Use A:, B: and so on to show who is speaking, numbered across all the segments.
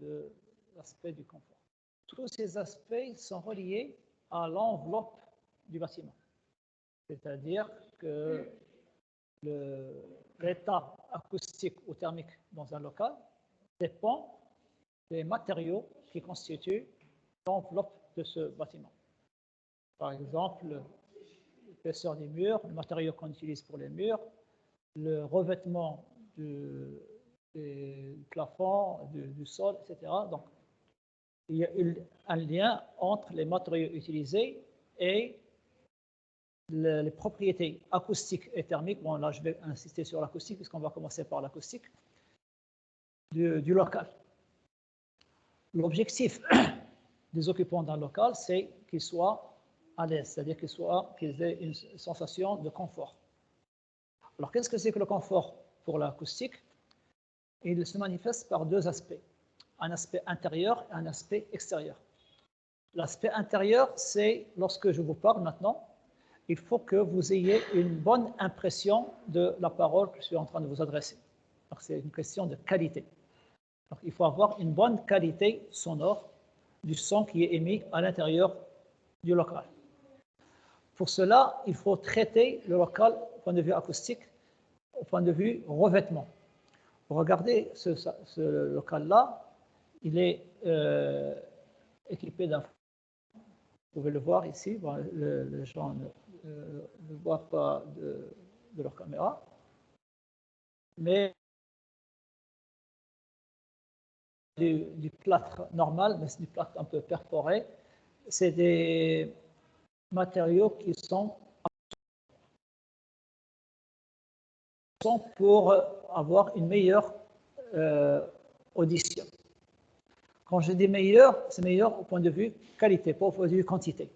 A: de l'aspect du confort. Tous ces aspects sont reliés à l'enveloppe du bâtiment. C'est-à-dire que l'état acoustique ou thermique dans un local dépend des matériaux qui constituent l'enveloppe de ce bâtiment. Par exemple, l'épaisseur des murs, le matériau qu'on utilise pour les murs, le revêtement du plafond, du sol, etc. Donc, il y a un lien entre les matériaux utilisés et les propriétés acoustiques et thermiques. Bon, là, je vais insister sur l'acoustique, puisqu'on va commencer par l'acoustique du local. L'objectif des occupants d'un local, c'est qu'ils soient à l'aise, c'est-à-dire qu'ils aient une sensation de confort. Alors, qu'est-ce que c'est que le confort pour l'acoustique? Il se manifeste par deux aspects, un aspect intérieur et un aspect extérieur. L'aspect intérieur, c'est lorsque je vous parle maintenant, il faut que vous ayez une bonne impression de la parole que je suis en train de vous adresser. Donc, c'est une question de qualité. Donc, il faut avoir une bonne qualité sonore du son qui est émis à l'intérieur du local. Pour cela, il faut traiter le local au point de vue acoustique, au point de vue revêtement. Regardez ce local-là, il est équipé d'un... Vous pouvez le voir ici, bon, les gens ne voient pas de leur caméra, mais du plâtre normal, mais c'est du plâtre un peu perforé. C'est des matériaux qui sont pour avoir une meilleure audition. Quand je dis meilleur, c'est meilleur au point de vue qualité, pas au point de vue quantité.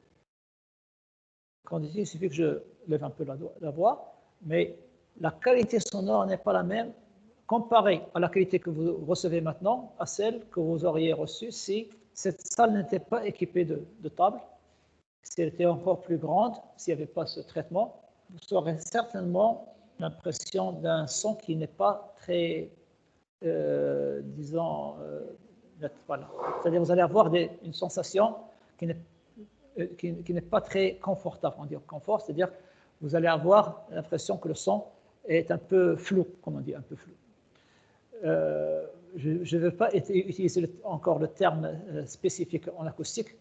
A: Quantité, il suffit que je lève un peu la voix, mais la qualité sonore n'est pas la même comparée à la qualité que vous recevez maintenant à celle que vous auriez reçue si cette salle n'était pas équipée de tables, si elle était encore plus grande, s'il n'y avait pas ce traitement, vous aurez certainement l'impression d'un son qui n'est pas très, disons, net. Voilà. C'est-à-dire vous allez avoir une sensation qui n'est pas très confortable. On dit confort, c'est-à-dire vous allez avoir l'impression que le son est un peu flou, comme on dit, un peu flou. Je ne veux pas utiliser encore le terme spécifique en acoustique.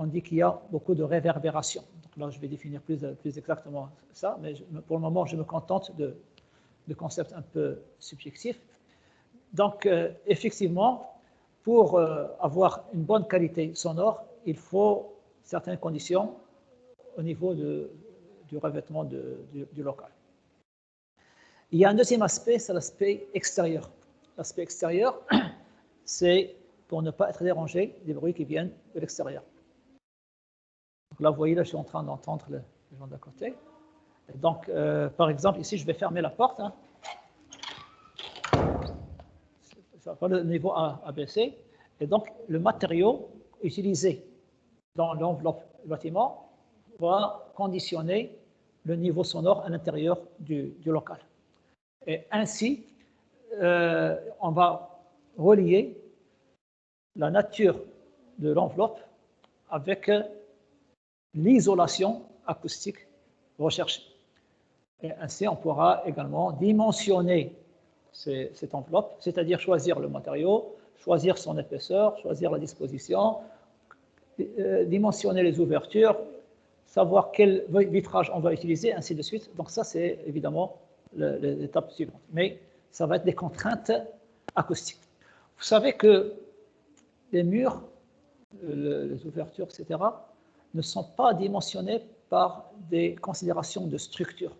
A: On dit qu'il y a beaucoup de réverbération. Donc là, je vais définir plus exactement ça, mais pour le moment, je me contente de concepts un peu subjectifs. Donc, effectivement, pour avoir une bonne qualité sonore, il faut certaines conditions au niveau du revêtement du local. Il y a un deuxième aspect, c'est l'aspect extérieur. L'aspect extérieur, c'est pour ne pas être dérangé des bruits qui viennent de l'extérieur. Là, vous voyez, là, je suis en train d'entendre les gens d'à côté. Et donc, par exemple, ici, je vais fermer la porte. Hein. Ça va pas le niveau abaissé. Et donc, le matériau utilisé dans l'enveloppe du bâtiment va conditionner le niveau sonore à l'intérieur du local. Et ainsi, on va relier la nature de l'enveloppe avec l'isolation acoustique recherchée. Et ainsi, on pourra également dimensionner cette enveloppe, c'est-à-dire choisir le matériau, choisir son épaisseur, choisir la disposition, dimensionner les ouvertures, savoir quel vitrage on va utiliser, ainsi de suite. Donc ça, c'est évidemment l'étape suivante. Mais ça va être des contraintes acoustiques. Vous savez que les murs, les ouvertures, etc., ne sont pas dimensionnés par des considérations de structure.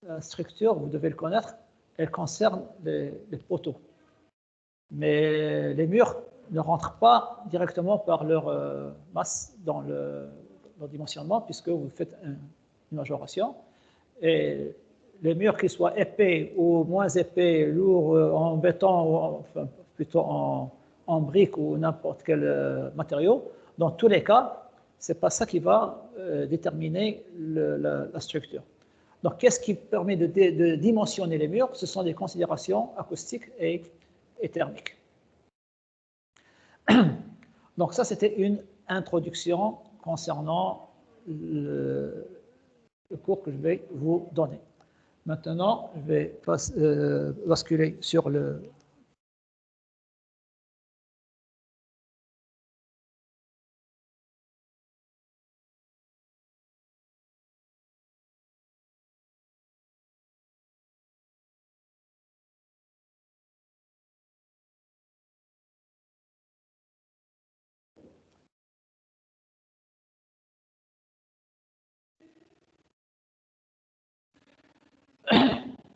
A: La structure, vous devez le connaître, elle concerne les poteaux. Mais les murs ne rentrent pas directement par leur masse dans leur dimensionnement, puisque vous faites une majoration. Et les murs, qu'ils soient épais ou moins épais, lourds en béton, ou enfin, plutôt en briques ou n'importe quel matériau, dans tous les cas, ce n'est pas ça qui va déterminer la structure. Donc, qu'est-ce qui permet de dimensionner les murs? Ce sont des considérations acoustiques et thermiques. Donc ça, c'était une introduction concernant le cours que je vais vous donner. Maintenant, je vais basculer sur le...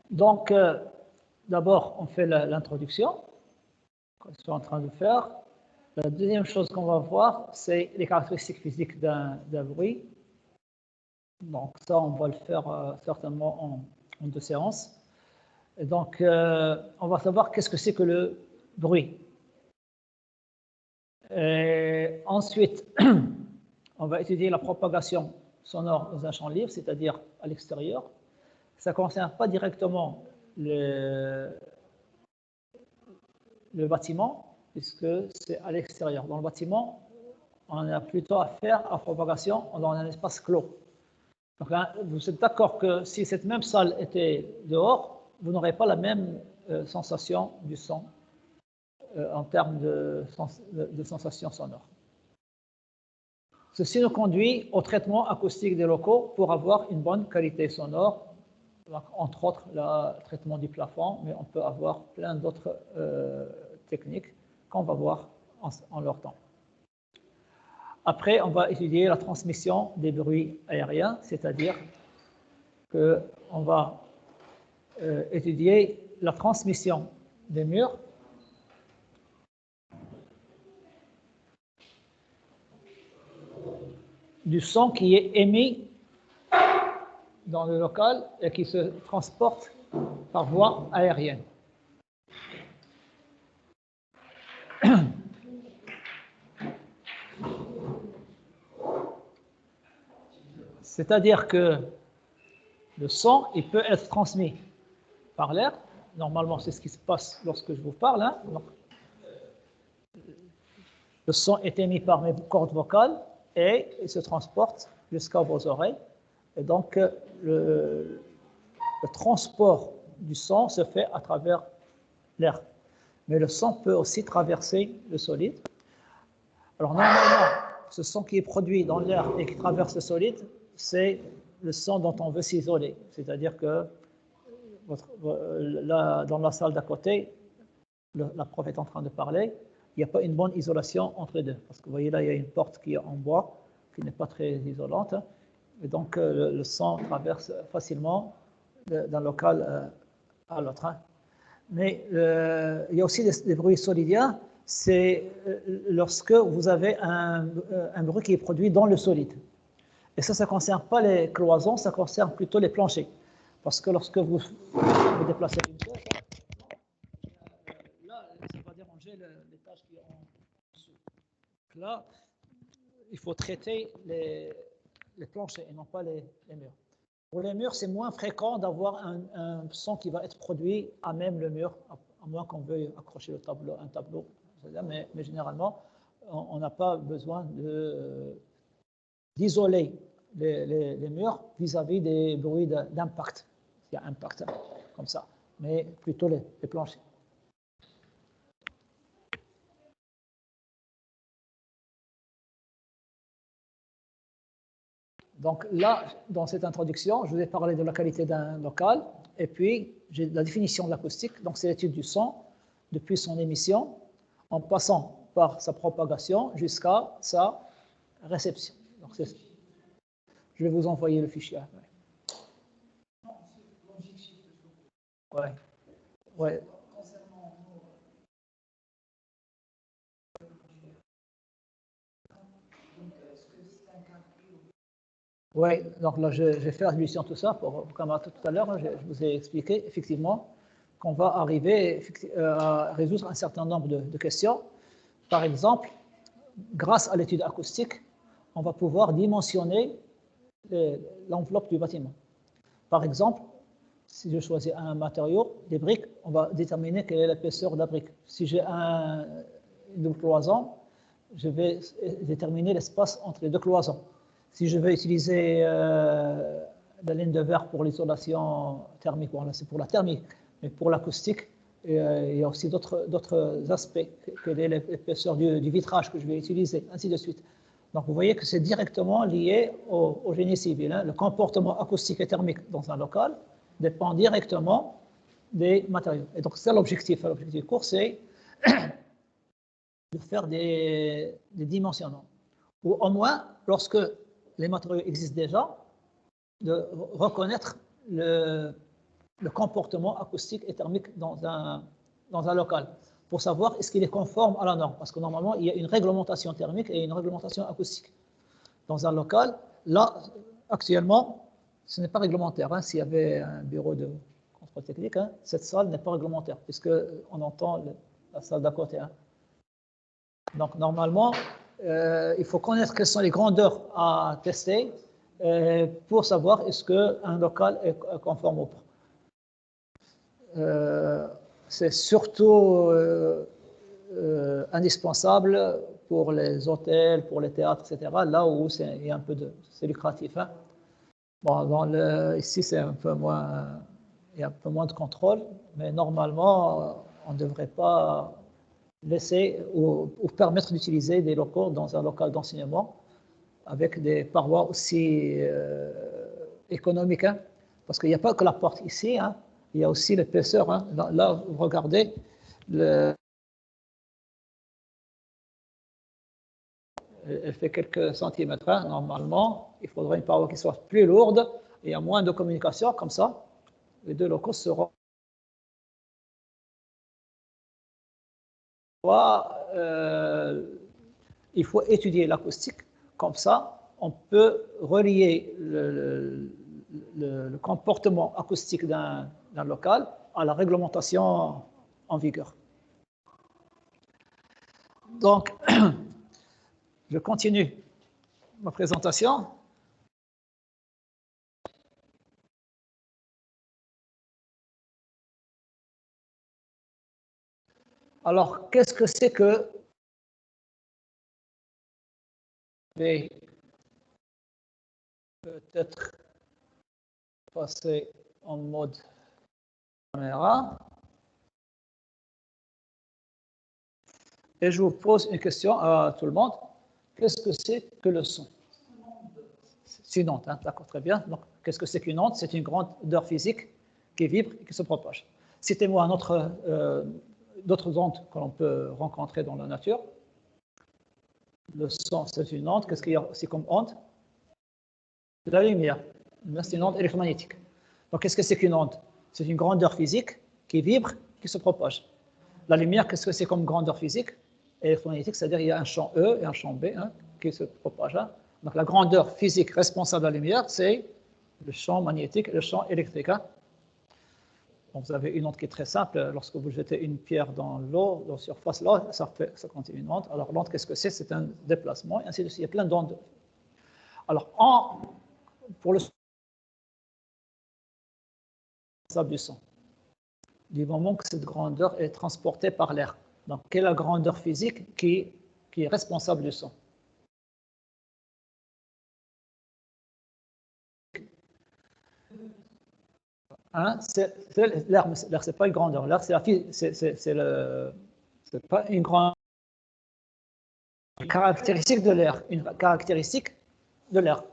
A: Donc, d'abord, on fait l'introduction, comme je suis en train de faire. La deuxième chose qu'on va voir, c'est les caractéristiques physiques d'un bruit. Donc, ça, on va le faire certainement en 2 séances. Et donc, on va savoir qu'est-ce que c'est que le bruit. Et ensuite, on va étudier la propagation sonore dans un champ libre, c'est-à-dire à l'extérieur. Ça ne concerne pas directement le bâtiment, puisque c'est à l'extérieur. Dans le bâtiment, on a plutôt affaire à propagation dans un espace clos. Donc, là, vous êtes d'accord que si cette même salle était dehors, vous n'aurez pas la même sensation du son en termes de sensation sonore. Ceci nous conduit au traitement acoustique des locaux pour avoir une bonne qualité sonore, entre autres le traitement du plafond, mais on peut avoir plein d'autres techniques qu'on va voir en leur temps. Après, on va étudier la transmission des bruits aériens, c'est-à-dire qu'on va étudier la transmission des murs du son qui est émis dans le local et qui se transporte par voie aérienne. C'est-à-dire que le son, il peut être transmis par l'air. Normalement, c'est ce qui se passe lorsque je vous parle. Hein. Donc, le son est émis par mes cordes vocales et il se transporte jusqu'à vos oreilles. Et donc, le transport du son se fait à travers l'air. Mais le son peut aussi traverser le solide. Alors, normalement, ce son qui est produit dans l'air et qui traverse le solide, c'est le son dont on veut s'isoler. C'est-à-dire que dans la salle d'à côté, la prof est en train de parler, il n'y a pas une bonne isolation entre les deux. Parce que vous voyez là, il y a une porte qui est en bois, qui n'est pas très isolante. Et donc, le son traverse facilement d'un local à l'autre. Mais il y a aussi des bruits solidiens. C'est lorsque vous avez un bruit qui est produit dans le solide. Et ça ne concerne pas les cloisons, ça concerne plutôt les planchers. Parce que lorsque vous déplacez une chose, là, ça va déranger l'étage qui est en dessous. Là, il faut traiter les planchers et non pas les murs. Pour les murs, c'est moins fréquent d'avoir un son qui va être produit à même le mur, à moins qu'on veuille accrocher un tableau. Mais généralement, on n'a pas besoin d'isoler les murs vis-à-vis des bruits d'impact. Il y a impact, comme ça, mais plutôt les planchers. Donc là, dans cette introduction, je vous ai parlé de la qualité d'un local, et puis j'ai la définition de l'acoustique, donc c'est l'étude du son, depuis son émission, en passant par sa propagation jusqu'à sa réception. Donc je vais vous envoyer le fichier. Ouais. Ouais. Oui, donc là, je vais faire l'illusion tout ça, comme tout à l'heure, je vous ai expliqué effectivement qu'on va arriver à résoudre un certain nombre de questions. Par exemple, grâce à l'étude acoustique, on va pouvoir dimensionner l'enveloppe du bâtiment. Par exemple, si je choisis un matériau, des briques, on va déterminer quelle est l'épaisseur de la brique. Si j'ai une double cloison, je vais déterminer l'espace entre les deux cloisons. Si je veux utiliser la laine de verre pour l'isolation thermique, bon là c'est pour la thermique, mais pour l'acoustique, il y a aussi d'autres aspects, quelle est l'épaisseur du vitrage que je vais utiliser, ainsi de suite. Donc vous voyez que c'est directement lié au génie civil. Hein. Le comportement acoustique et thermique dans un local dépend directement des matériaux. Et donc c'est l'objectif. L'objectif court, c'est de faire des dimensionnements. Ou au moins, lorsque les matériaux existent déjà, de reconnaître le comportement acoustique et thermique dans un local, pour savoir est-ce qu'il est conforme à la norme. Parce que normalement, il y a une réglementation thermique et une réglementation acoustique. Dans un local, là, actuellement, ce n'est pas réglementaire. Hein. S'il y avait un bureau de contrôle technique, hein, cette salle n'est pas réglementaire, puisqu'on entend la salle d'à côté. Hein. Donc, normalement, il faut connaître quelles sont les grandeurs à tester pour savoir est-ce qu'un local est conforme ou pas. C'est surtout indispensable pour les hôtels, pour les théâtres, etc., là où il y a un peu c'est lucratif. Hein. Bon, ici, c'est un peu moins, il y a un peu moins de contrôle, mais normalement, on ne devrait pas laisser ou permettre d'utiliser des locaux dans un local d'enseignement avec des parois aussi économiques, hein, parce qu'il n'y a pas que la porte ici, hein, il y a aussi l'épaisseur. Hein. Là, vous regardez, elle fait quelques centimètres. Hein. Normalement, il faudrait une paroi qui soit plus lourde et il y a moins de communication, comme ça, les deux locaux seront. Il faut étudier l'acoustique, comme ça, on peut relier le comportement acoustique d'un local à la réglementation en vigueur. Donc, je continue ma présentation. Alors, qu'est-ce que c'est que peut-être passer en mode caméra. Et je vous pose une question à tout le monde. Qu'est-ce que c'est que le son? C'est une onde, hein, d'accord, très bien. Donc, qu'est-ce que c'est qu'une onde? C'est une grandeur physique qui vibre et qui se propage. Citez-moi d'autres ondes que l'on peut rencontrer dans la nature. Le son, c'est une onde. Qu'est-ce qu'il y a aussi comme onde? De la lumière. C'est une onde électromagnétique. Donc, qu'est-ce que c'est qu'une onde? C'est une grandeur physique qui vibre, qui se propage. La lumière, qu'est-ce que c'est comme grandeur physique? Électromagnétique, c'est-à-dire qu'il y a un champ E et un champ B, hein, qui se propagent. Hein. Donc, la grandeur physique responsable de la lumière, c'est le champ magnétique et le champ électrique. Hein. Donc, vous avez une onde qui est très simple. Lorsque vous jetez une pierre dans l'eau, dans la surface, là, ça contient une onde. Alors, l'onde, qu'est-ce que c'est? C'est un déplacement, et ainsi de suite. Il y a plein d'ondes. Alors, pour le du son, du moment que cette grandeur est transportée par l'air. Donc, quelle est la grandeur physique qui est responsable du son? Hein, l'air, c'est pas une grandeur. L'air, c'est pas une grande caractéristique de l'air. Une caractéristique de l'air.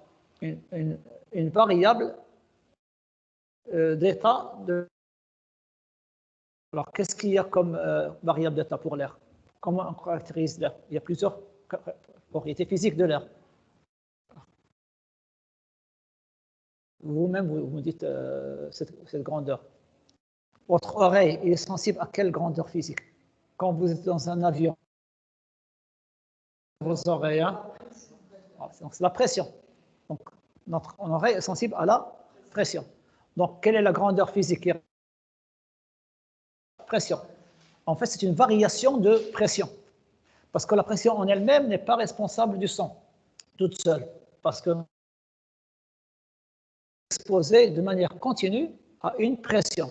A: Une variable d'état de. Alors, qu'est-ce qu'il y a comme variable d'état pour l'air? Comment on caractérise l'air? Il y a plusieurs propriétés physiques de l'air. Vous-même, vous dites cette grandeur. Votre oreille est sensible à quelle grandeur physique? Quand vous êtes dans un avion, vos oreilles, hein? C'est la pression. Donc, notre oreille est sensible à la pression. Donc, quelle est la grandeur physique? Pression. En fait, c'est une variation de pression. Parce que la pression en elle-même n'est pas responsable du son, toute seule. Parce que exposée de manière continue à une pression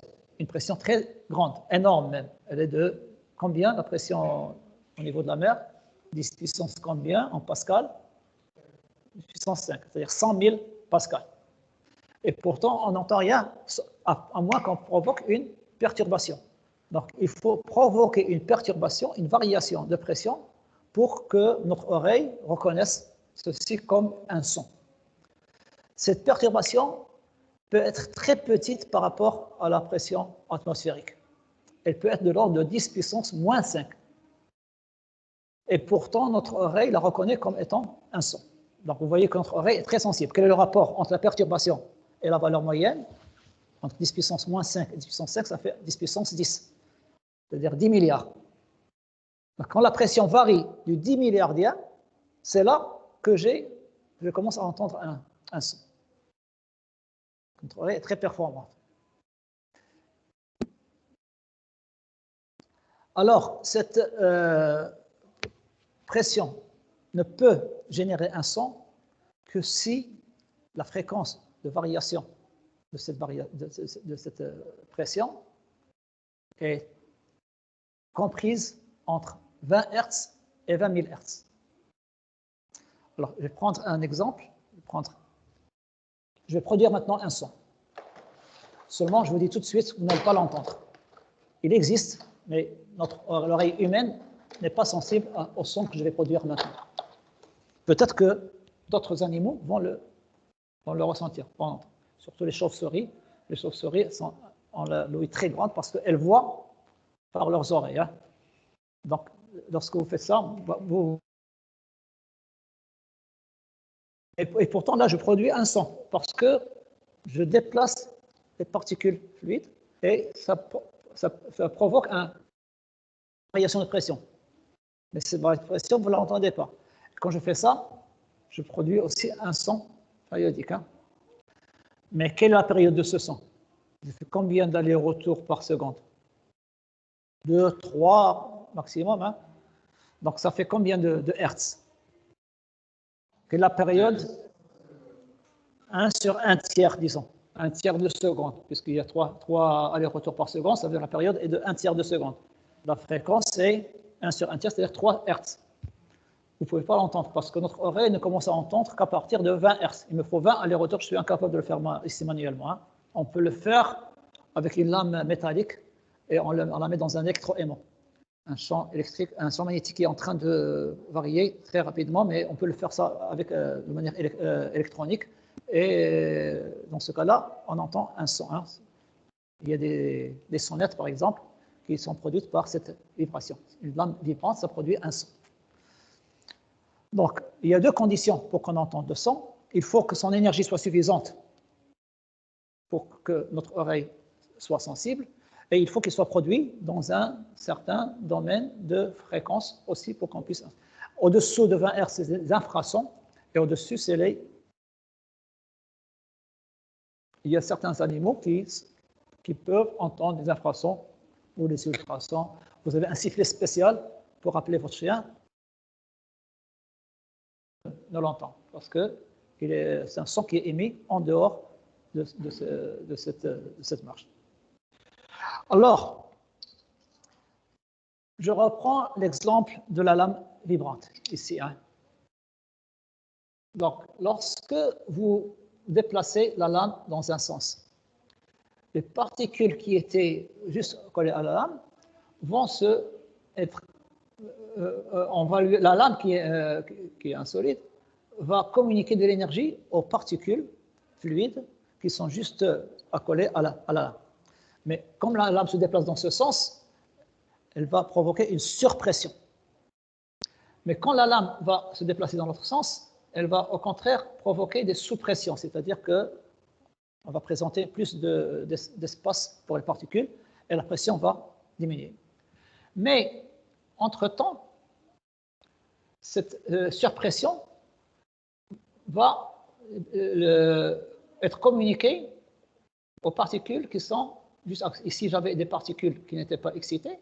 A: très grande, énorme même. Elle est de combien, la pression au niveau de la mer? 10 puissance combien en pascal? 10 puissance 5, c'est-à-dire 100 000 pascal. Et pourtant, on n'entend rien, à moins qu'on provoque une perturbation. Donc, il faut provoquer une perturbation, une variation de pression pour que notre oreille reconnaisse ceci comme un son. Cette perturbation peut être très petite par rapport à la pression atmosphérique. Elle peut être de l'ordre de 10 puissance moins 5. Et pourtant, notre oreille la reconnaît comme étant un son. Donc, vous voyez que notre oreille est très sensible. Quel est le rapport entre la perturbation et la valeur moyenne? Entre 10 puissance moins 5 et 10 puissance 5, ça fait 10 puissance 10, c'est-à-dire 10 milliards. Donc, quand la pression varie du 10 milliardien, c'est là que je commence à entendre un son. Notre oreille est très performante. Alors, cette pression ne peut générer un son que si la fréquence de variation de cette pression est comprise entre 20 Hz et 20 000 Hz. Alors, je vais prendre un exemple. Je vais produire maintenant un son. Seulement, je vous dis tout de suite, vous n'allez pas l'entendre. Il existe, mais l'oreille humaine n'est pas sensible au son que je vais produire maintenant. Peut-être que d'autres animaux vont le ressentir, surtout les chauves-souris. Les chauves-souris ont l'ouïe très grande parce qu'elles voient par leurs oreilles. Hein. Donc, lorsque vous faites ça, et pourtant, là, je produis un son parce que je déplace les particules fluides et ça provoque une variation de pression. Mais cette variation de pression, vous ne l'entendez pas. Quand je fais ça, je produis aussi un son périodique. Hein. Mais quelle est la période de ce son? Je fais combien d'allers-retours par seconde? 2, 3 maximum. Hein. Donc, ça fait combien de Hertz? Quelle est la période? 1 sur 1 tiers, disons. 1 tiers de seconde, puisqu'il y a 3 allers-retours par seconde, ça veut dire la période est de 1 tiers de seconde. La fréquence, c'est 1 sur 1 tiers, c'est-à-dire 3 Hertz. Vous ne pouvez pas l'entendre parce que notre oreille ne commence à entendre qu'à partir de 20 Hz. Il me faut 20 allers-retours, je suis incapable de le faire ici manuellement. Hein. On peut le faire avec une lame métallique et on la met dans un électroaimant. Un champ électrique, un champ magnétique qui est en train de varier très rapidement, mais on peut le faire ça de manière électronique. Et dans ce cas-là, on entend un son. Hein. Il y a des sonnettes, par exemple, qui sont produites par cette vibration. Une lame vibrante, ça produit un son. Donc, il y a 2 conditions pour qu'on entende le son. Il faut que son énergie soit suffisante pour que notre oreille soit sensible, et il faut qu'il soit produit dans un certain domaine de fréquence aussi pour qu'on puisse... Au-dessous de 20 Hz, c'est les infrasons, et au-dessus, c'est les... Il y a certains animaux qui peuvent entendre les infrasons ou les ultrasons. Vous avez un sifflet spécial pour appeler votre chien, ne l'entend, parce que c'est un son qui est émis en dehors de cette marche. Alors, je reprends l'exemple de la lame vibrante, ici. Hein. Donc, lorsque vous déplacez la lame dans un sens, les particules qui étaient juste collées à la lame vont être... la lame qui est insolite va communiquer de l'énergie aux particules fluides qui sont juste accolées à la lame. Mais comme la lame se déplace dans ce sens, elle va provoquer une surpression. Mais quand la lame va se déplacer dans l'autre sens, elle va au contraire provoquer des sous-pressions, c'est-à-dire qu'on va présenter plus d'espace pour les particules et la pression va diminuer. Mais entre-temps, cette surpression va être communiquée aux particules qui sont juste ici. J'avais des particules qui n'étaient pas excitées,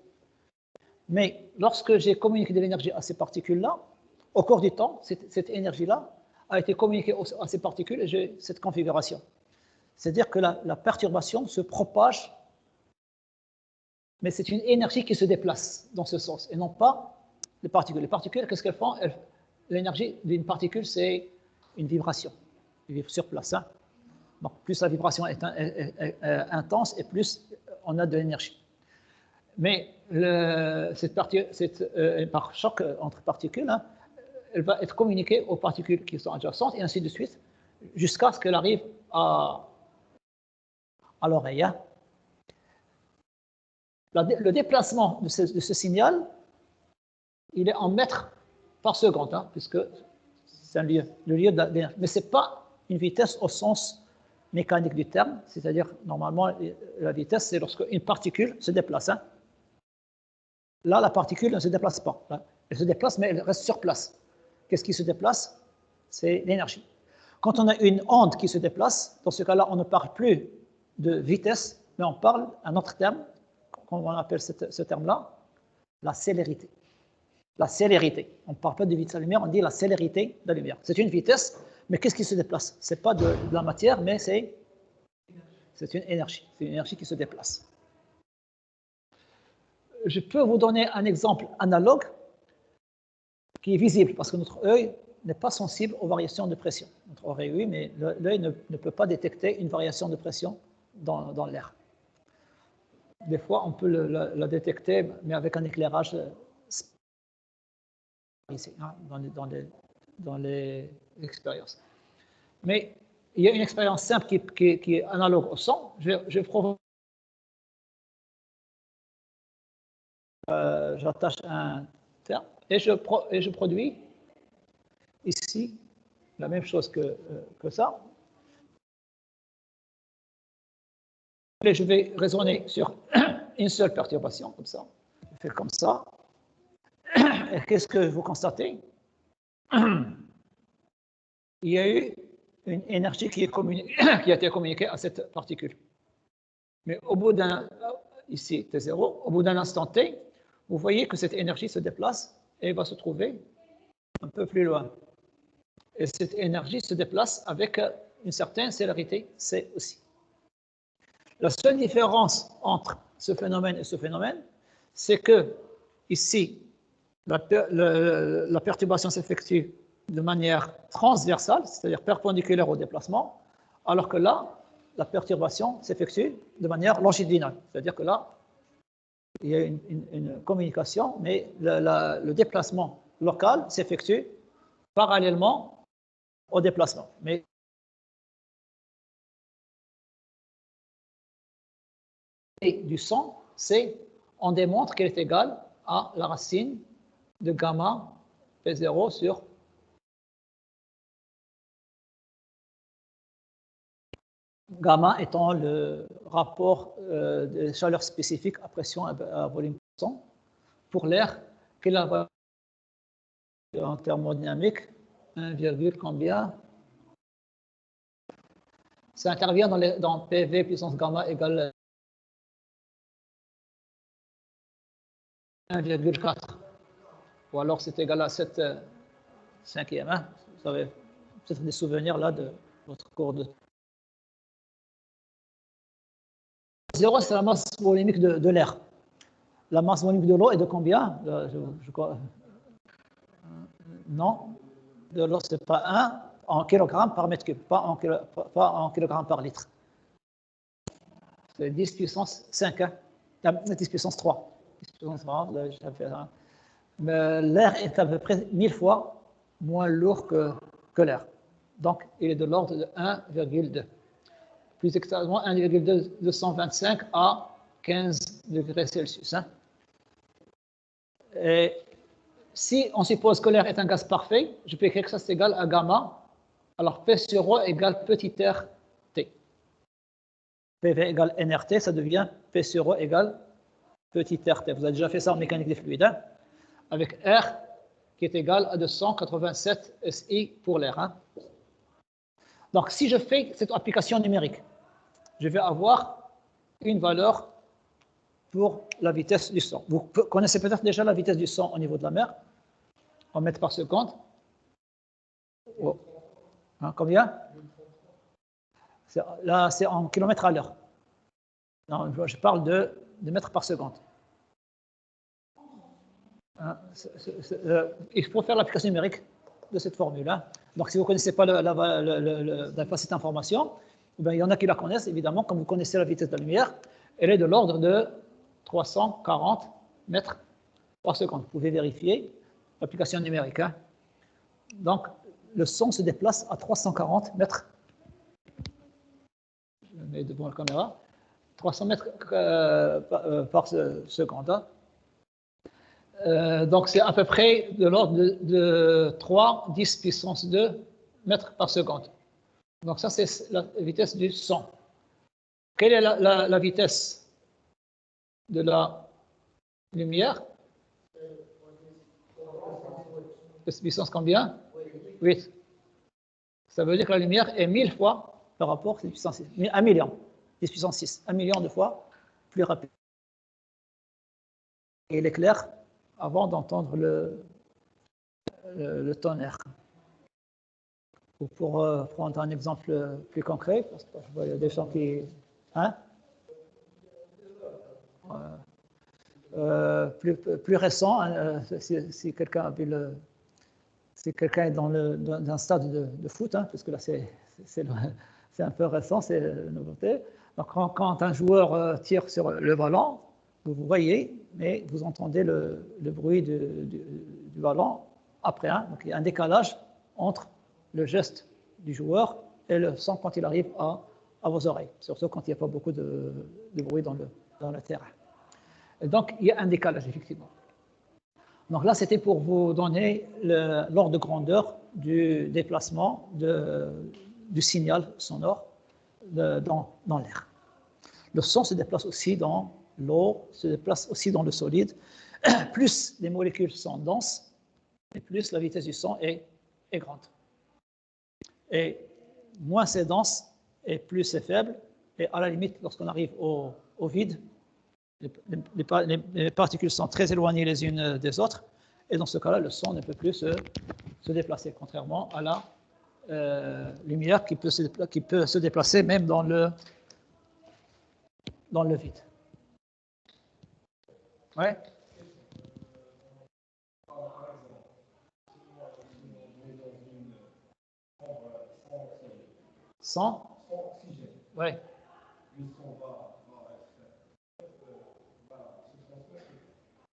A: mais lorsque j'ai communiqué de l'énergie à ces particules-là, au cours du temps, cette énergie-là a été communiquée à ces particules et j'ai cette configuration. C'est-à-dire que la perturbation se propage, mais c'est une énergie qui se déplace dans ce sens et non pas les particules. Les particules, qu'est-ce qu'elles font? L'énergie d'une particule, c'est une vibration. Elle vibre sur place. Hein. Donc, plus la vibration est intense et plus on a de l'énergie. Mais par choc entre particules, hein, elle va être communiquée aux particules qui sont adjacentes et ainsi de suite, jusqu'à ce qu'elle arrive à l'oreille. Hein. Le déplacement de ce signal, il est en mètres par seconde, hein, puisque c'est le lieu de l'énergie. Mais ce n'est pas une vitesse au sens mécanique du terme, c'est-à-dire, normalement, la vitesse, c'est lorsque une particule se déplace. Hein. Là, la particule ne se déplace pas. Là, elle se déplace, mais elle reste sur place. Qu'est-ce qui se déplace? C'est l'énergie. Quand on a une onde qui se déplace, dans ce cas-là, on ne parle plus de vitesse, mais on parle un autre terme, comment on appelle ce terme-là? La célérité. La célérité. On ne parle pas de vitesse de la lumière, on dit la célérité de la lumière. C'est une vitesse, mais qu'est-ce qui se déplace? Ce n'est pas de la matière, mais c'est une énergie. C'est une énergie qui se déplace. Je peux vous donner un exemple analogue qui est visible, parce que notre œil n'est pas sensible aux variations de pression. Notre oreille, oui, mais l'œil ne peut pas détecter une variation de pression dans l'air. Des fois, on peut la détecter, mais avec un éclairage ici, hein, dans les expériences. Mais il y a une expérience simple qui est analogue au son. Je provoque. J'attache un terme et je produis ici la même chose que ça. Et je vais raisonner sur une seule perturbation, comme ça. Je fais comme ça. Et qu'est-ce que vous constatez? Il y a eu une énergie qui a été communiquée à cette particule. Mais au bout ici, T0, au bout d'un instant T, vous voyez que cette énergie se déplace et va se trouver un peu plus loin. Et cette énergie se déplace avec une certaine célérité C aussi. La seule différence entre ce phénomène et ce phénomène, c'est que ici, la perturbation s'effectue de manière transversale, c'est-à-dire perpendiculaire au déplacement, alors que là, la perturbation s'effectue de manière longitudinale, c'est-à-dire que là, il y a une communication, mais le déplacement local s'effectue parallèlement au déplacement. Mais du son, on démontre qu'elle est égale à la racine de gamma P0 sur gamma étant le rapport de chaleur spécifique à pression à volume son pour l'air, quelle est la en thermodynamique 1, combien? Ça intervient dans PV puissance gamma égale 1,4. Ou alors c'est égal à 7 cinquième. Hein? Vous avez peut-être des souvenirs là de votre cours de. 0, c'est la masse volumique de l'air. La masse volumique de l'eau est de combien? Je crois. Non, de l'eau, ce n'est pas 1 en kilogrammes par mètre cube, pas en kilogrammes par litre. C'est 10 puissance 5, hein? 10 puissance 3. 10 puissance 3, mais l'air est à peu près 1000 fois moins lourd que l'air. Donc, il est de l'ordre de 1,2. Plus exactement 1,225 à 15 degrés Celsius. Hein? Et si on suppose que l'air est un gaz parfait, je peux écrire que ça c'est égal à gamma. Alors P sur O égale petit r T. PV égale nRT, ça devient P sur O égale petit r T. Vous avez déjà fait ça en mécanique des fluides. Hein? Avec R qui est égal à 287 SI pour l'air. Hein? Donc si je fais cette application numérique, je vais avoir une valeur pour la vitesse du son. Vous connaissez peut-être déjà la vitesse du son au niveau de la mer, en mètres par seconde. Oh. Hein, combien? Là, c'est en kilomètres à l'heure. Non, je parle de mètres par seconde. il faut faire l'application numérique de cette formule. Hein. Donc, si vous ne connaissez pas cette information, ben, il y en a qui la connaissent, évidemment. Comme vous connaissez la vitesse de la lumière, elle est de l'ordre de 340 mètres par seconde. Vous pouvez vérifier l'application numérique. Hein. Donc, le son se déplace à 340 mètres. Je le mets devant la caméra. 300 mètres par seconde. Hein. Donc, c'est à peu près de l'ordre de 3, 10 puissance 2 mètres par seconde. Donc, ça, c'est la vitesse du son. Quelle est la vitesse de la lumière? Puissance combien? 8. Ça veut dire que la lumière est 1000 fois par rapport à 10 puissance 6. 1 million. 10 puissance 6. 1 million de fois plus rapide. Et l'éclair avant d'entendre le tonnerre. Ou pour prendre un exemple plus concret, parce que je vois il y a des gens qui... Hein? Plus récent, hein, si quelqu'un a vu si quelqu'un est dans un stade de foot, hein, parce que là c'est un peu récent, c'est la nouveauté. Donc quand un joueur tire sur le ballon, vous voyez, mais vous entendez le bruit du ballon après. Hein. Donc il y a un décalage entre le geste du joueur et le son quand il arrive à vos oreilles, surtout quand il n'y a pas beaucoup de bruit dans le terrain. Et donc il y a un décalage, effectivement. Donc là, c'était pour vous donner l'ordre de grandeur du déplacement du signal sonore dans l'air. Le son se déplace aussi dans l'eau, se déplace aussi dans le solide. Plus les molécules sont denses, et plus la vitesse du son est grande. Et moins c'est dense, et plus c'est faible. Et à la limite, lorsqu'on arrive au vide, les particules sont très éloignées les unes des autres, et dans ce cas-là, le son ne peut plus se déplacer, contrairement à la lumière qui peut se déplacer même dans le vide. Ouais. Sans oxygène. Ouais.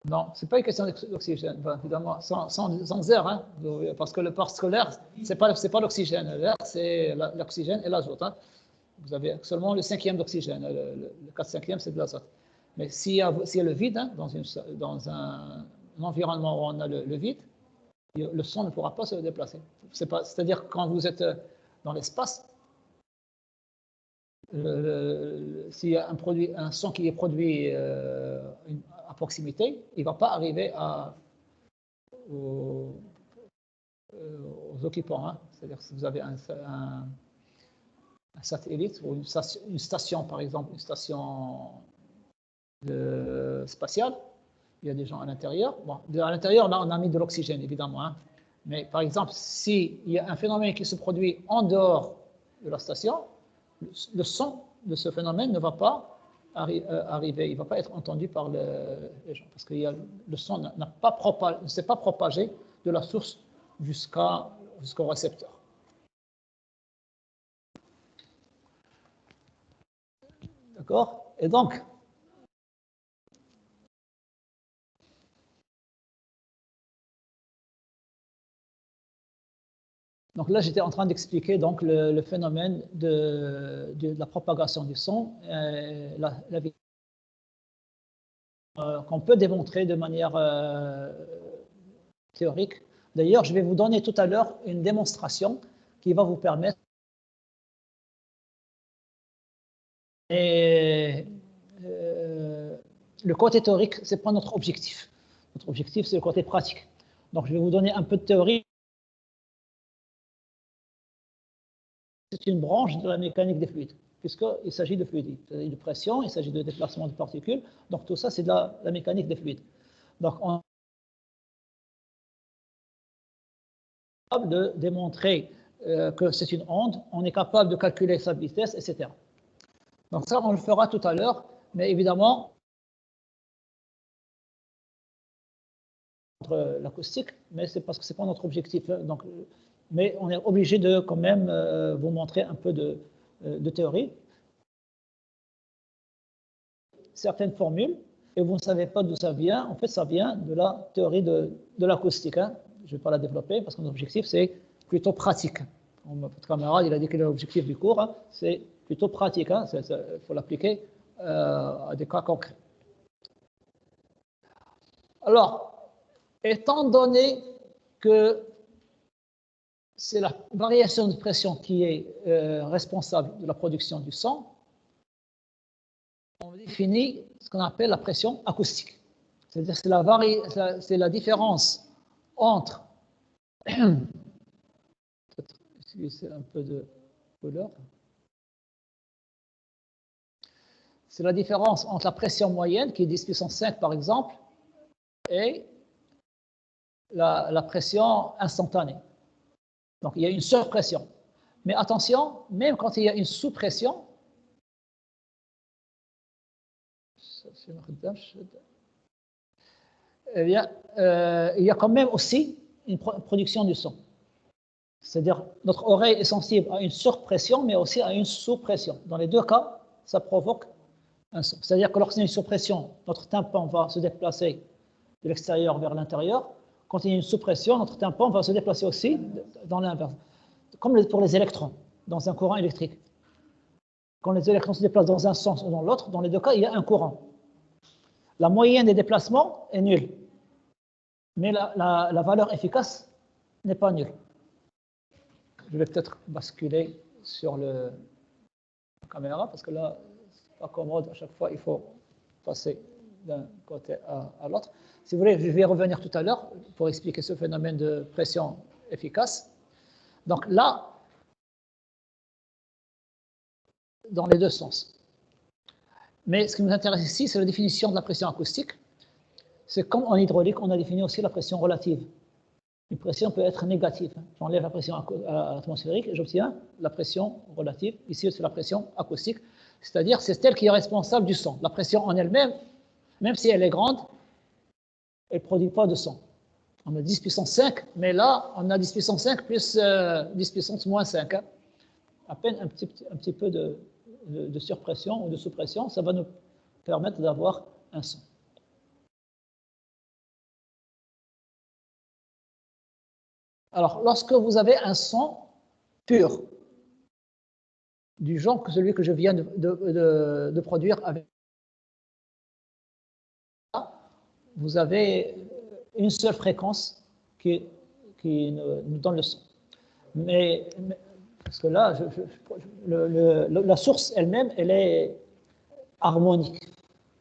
A: Non, ce n'est pas une question d'oxygène, évidemment, sans air, hein, parce que l'air, ce n'est pas l'oxygène. L'air, c'est l'oxygène et l'azote. Hein. Vous avez seulement le 5e d'oxygène, le 4/5e, c'est de l'azote. Mais s'il y a le vide, hein, dans un environnement où on a le vide, le son ne pourra pas se déplacer. C'est-à-dire quand vous êtes dans l'espace, s'il y a un son qui est produit à proximité, il ne va pas arriver aux occupants. Hein. C'est-à-dire si vous avez un satellite ou une station, par exemple, une station spatiale, il y a des gens à l'intérieur. Bon, à l'intérieur, on a mis de l'oxygène, évidemment. Hein. Mais par exemple, s'il y a un phénomène qui se produit en dehors de la station, le son de ce phénomène ne va pas arriver, il ne va pas être entendu par les gens, parce que le son ne s'est pas propagé de la source jusqu'au récepteur. D'accord? Et donc, là, j'étais en train d'expliquer donc le phénomène de la propagation du son, qu'on peut démontrer de manière théorique. D'ailleurs, je vais vous donner tout à l'heure une démonstration qui va vous permettre. Et le côté théorique, ce n'est pas notre objectif. Notre objectif, c'est le côté pratique. Donc, je vais vous donner un peu de théorie. C'est une branche de la mécanique des fluides, puisqu'il s'agit de fluides. Il s'agit de pression, il s'agit de déplacement de particules. Donc, tout ça, c'est de la mécanique des fluides. Donc, on est capable de démontrer que c'est une onde, on est capable de calculer sa vitesse, etc. Donc, ça, on le fera tout à l'heure, mais évidemment, l'acoustique, mais c'est parce que ce n'est pas notre objectif. Donc, mais on est obligé de quand même vous montrer un peu de théorie. Certaines formules, et vous ne savez pas d'où ça vient. En fait, ça vient de la théorie de l'acoustique. Hein. Je ne vais pas la développer parce que notre objectif, c'est plutôt pratique. Votre camarade, il a dit que l'objectif du cours, hein, c'est plutôt pratique. Hein. Il faut l'appliquer à des cas concrets. Alors, étant donné que c'est la variation de pression qui est responsable de la production du son, on définit ce qu'on appelle la pression acoustique. C'est-à-dire que c'est la différence entre peut-être utiliser un peu de couleur. C'est la différence entre la pression moyenne, qui est 10 puissance 5 par exemple, et la pression instantanée. Donc il y a une surpression. Mais attention, même quand il y a une sous-pression, eh bien, il y a quand même aussi une production du son. C'est-à-dire, notre oreille est sensible à une surpression, mais aussi à une sous-pression. Dans les deux cas, ça provoque un son. C'est-à-dire que lorsqu'il y a une surpression, notre tympan va se déplacer de l'extérieur vers l'intérieur. Quand il y a une sous-pression, notre tympan va se déplacer aussi dans l'inverse. Comme pour les électrons, dans un courant électrique. Quand les électrons se déplacent dans un sens ou dans l'autre, dans les deux cas, il y a un courant. La moyenne des déplacements est nulle, mais la valeur efficace n'est pas nulle. Je vais peut-être basculer sur la caméra, parce que là, c'est pas commode. À chaque fois, il faut passer d'un côté à l'autre. Si vous voulez, je vais revenir tout à l'heure pour expliquer ce phénomène de pression efficace. Donc là, dans les deux sens. Mais ce qui nous intéresse ici, c'est la définition de la pression acoustique. C'est comme en hydraulique, on a défini aussi la pression relative. Une pression peut être négative. J'enlève la pression atmosphérique et j'obtiens la pression relative. Ici, c'est la pression acoustique. C'est-à-dire, c'est celle qui est responsable du son. La pression en elle-même, même si elle est grande, elle ne produit pas de son. On a 10 puissance 5, mais là, on a 10 puissance 5 plus 10 puissance moins 5. Hein. À peine un petit peu de surpression ou de sous-pression, ça va nous permettre d'avoir un son. Alors, lorsque vous avez un son pur, du genre que celui que je viens de produire avec, vous avez une seule fréquence qui nous donne le son. Mais parce que là, la source elle-même, elle est harmonique,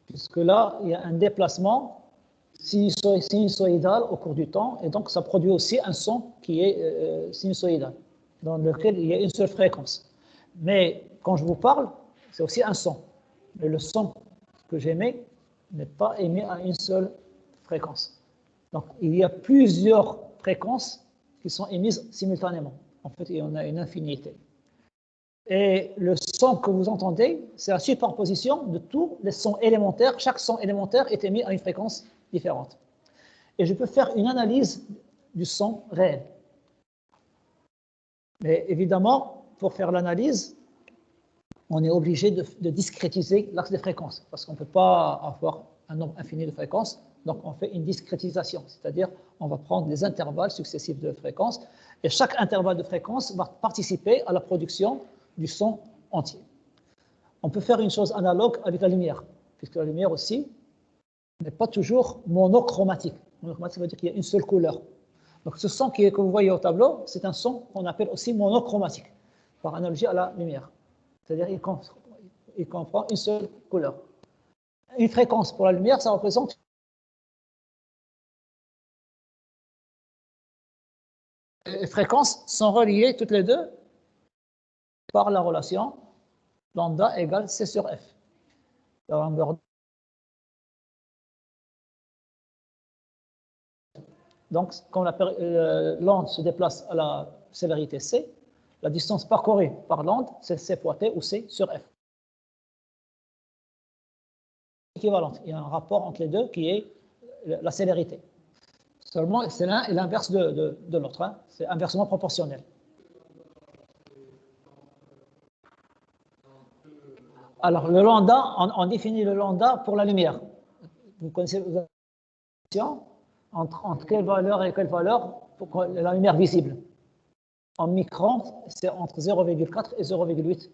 A: puisque là, il y a un déplacement sinusoïdal au cours du temps, et donc ça produit aussi un son qui est sinusoïdal, dans lequel il y a une seule fréquence. Mais quand je vous parle, c'est aussi un son. Mais le son que j'émets n'est pas émis à une seule fréquence. Donc il y a plusieurs fréquences qui sont émises simultanément. En fait, il y en a une infinité. Et le son que vous entendez, c'est la superposition de tous les sons élémentaires. Chaque son élémentaire est émis à une fréquence différente. Et je peux faire une analyse du son réel. Mais évidemment, pour faire l'analyse, on est obligé de discrétiser l'axe des fréquences, parce qu'on ne peut pas avoir un nombre infini de fréquences. Donc, on fait une discrétisation, c'est-à-dire on va prendre des intervalles successifs de fréquences, et chaque intervalle de fréquence va participer à la production du son entier. On peut faire une chose analogue avec la lumière, puisque la lumière aussi n'est pas toujours monochromatique. Monochromatique, ça veut dire qu'il y a une seule couleur. Donc ce son que vous voyez au tableau, c'est un son qu'on appelle aussi monochromatique, par analogie à la lumière. C'est-à-dire qu'il comprend une seule couleur. Une fréquence pour la lumière, ça représente les fréquences sont reliées toutes les deux par la relation lambda égale C sur F. La longueur. Donc, quand l'onde se déplace à la célérité C, la distance parcourue par l'onde, c'est C fois T ou C sur F. Équivalente. Il y a un rapport entre les deux qui est la célérité. Seulement, c'est l'un et l'inverse de l'autre. Hein. C'est inversement proportionnel. Alors, le lambda, on définit le lambda pour la lumière. Vous connaissez entre quelle valeur et quelle valeur pour la lumière visible. En microns, c'est entre 0,4 et 0,8.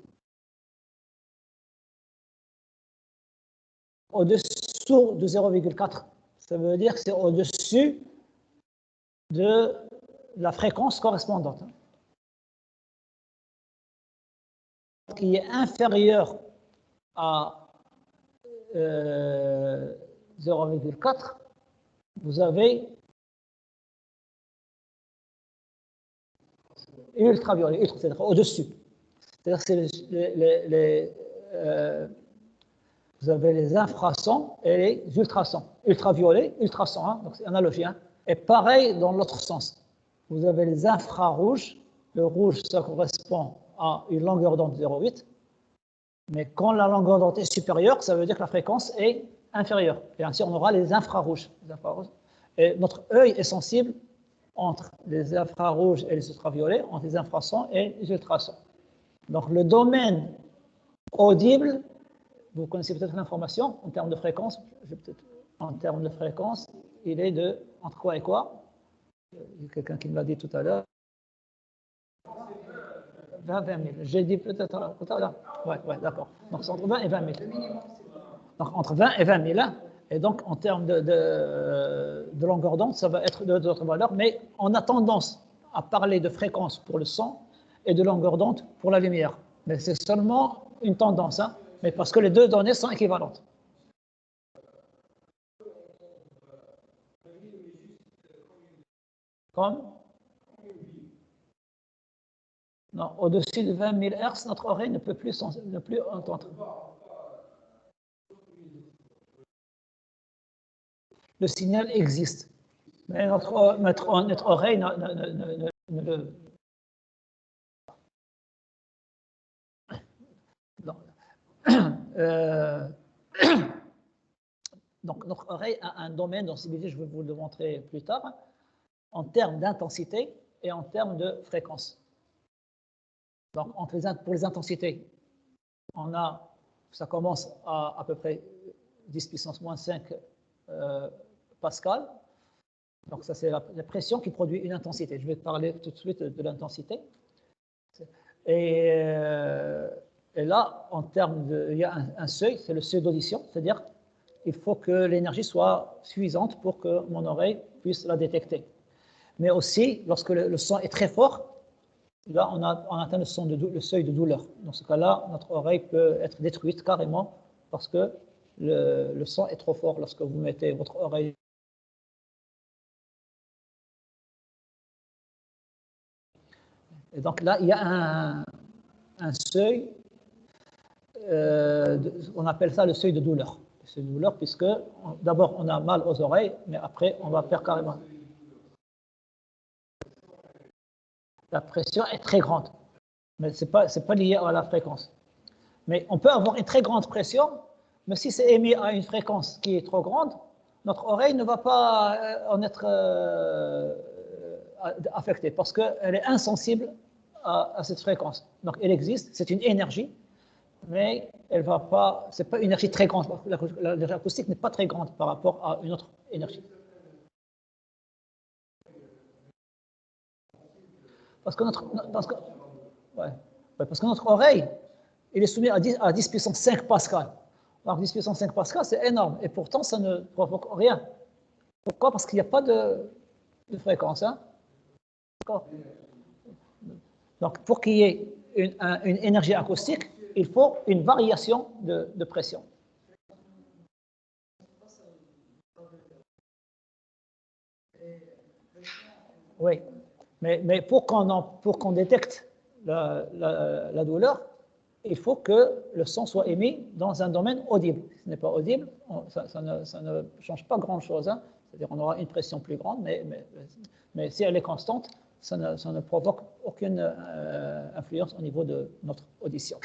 A: Au-dessous de 0,4, ça veut dire que c'est au-dessus de la fréquence correspondante. Qui est inférieur à 0,4, vous avez ultraviolet, c'est-à-dire au-dessus. C'est-à-dire que vous avez les infrasons et les ultrasons. Ultraviolets, ultrasons, hein, donc c'est analogie. Hein. Et pareil dans l'autre sens. Vous avez les infrarouges. Le rouge, ça correspond à une longueur d'onde 0,8. Mais quand la longueur d'onde est supérieure, ça veut dire que la fréquence est inférieure. Et ainsi, on aura les infrarouges. Et notre œil est sensible entre les infrarouges et les ultraviolets, entre les infrasons et les ultrasons. Donc, le domaine audible, vous connaissez peut-être l'information en termes de fréquence. En termes de fréquence, il est de entre quoi et quoi? Il y a quelqu'un qui me l'a dit tout à l'heure. 20 000. J'ai dit peut-être tout à l'heure. Oui, d'accord. Donc, c'est entre 20 et 20 000. Donc, entre 20 et 20 000. Et donc, en termes de longueur d'onde, ça va être d'autres valeurs. Mais on a tendance à parler de fréquence pour le son et de longueur d'onde pour la lumière. Mais c'est seulement une tendance, hein, mais parce que les deux données sont équivalentes. Comme non, au-dessus de 20 000 Hz, notre oreille ne peut plus entendre. Le signal existe, mais notre oreille ne le... Donc, notre oreille a un domaine dont je vais vous le montrer plus tard, en termes d'intensité et en termes de fréquence. Donc, pour les intensités, ça commence à peu près 10 puissance moins 5 pascal. Donc, ça, c'est la pression qui produit une intensité. Je vais parler tout de suite de l'intensité. Et là, en termes il y a un seuil, c'est le seuil d'audition, c'est-à-dire il faut que l'énergie soit suffisante pour que mon oreille puisse la détecter. Mais aussi, lorsque le son est très fort, là, on atteint le seuil de douleur. Dans ce cas-là, notre oreille peut être détruite carrément parce que le son est trop fort lorsque vous mettez votre oreille. Et donc là, il y a un seuil, on appelle ça le seuil de douleur. C'est une douleur puisque d'abord on a mal aux oreilles, mais après on va perdre carrément. La pression est très grande, mais c'est pas lié à la fréquence. Mais on peut avoir une très grande pression, mais si c'est émis à une fréquence qui est trop grande, notre oreille ne va pas en être affectée parce qu'elle est insensible à cette fréquence. Donc elle existe, c'est une énergie, mais elle va pas, c'est pas une énergie très grande. L'énergie acoustique n'est pas très grande par rapport à une autre énergie. Parce que notre oreille, il est soumis à 10 puissance 5 pascal. Alors 10 puissance 5 pascal, c'est énorme, et pourtant ça ne provoque rien. Pourquoi? Parce qu'il n'y a pas de fréquence. Hein? Donc pour qu'il y ait une énergie acoustique, il faut une variation de pression. Oui, mais pour qu'on détecte la douleur, il faut que le son soit émis dans un domaine audible. Si ce n'est pas audible, ça ne change pas grand-chose. Hein. C'est-à-dire qu'on aura une pression plus grande, mais si elle est constante, ça ne provoque aucune influence au niveau de notre audition.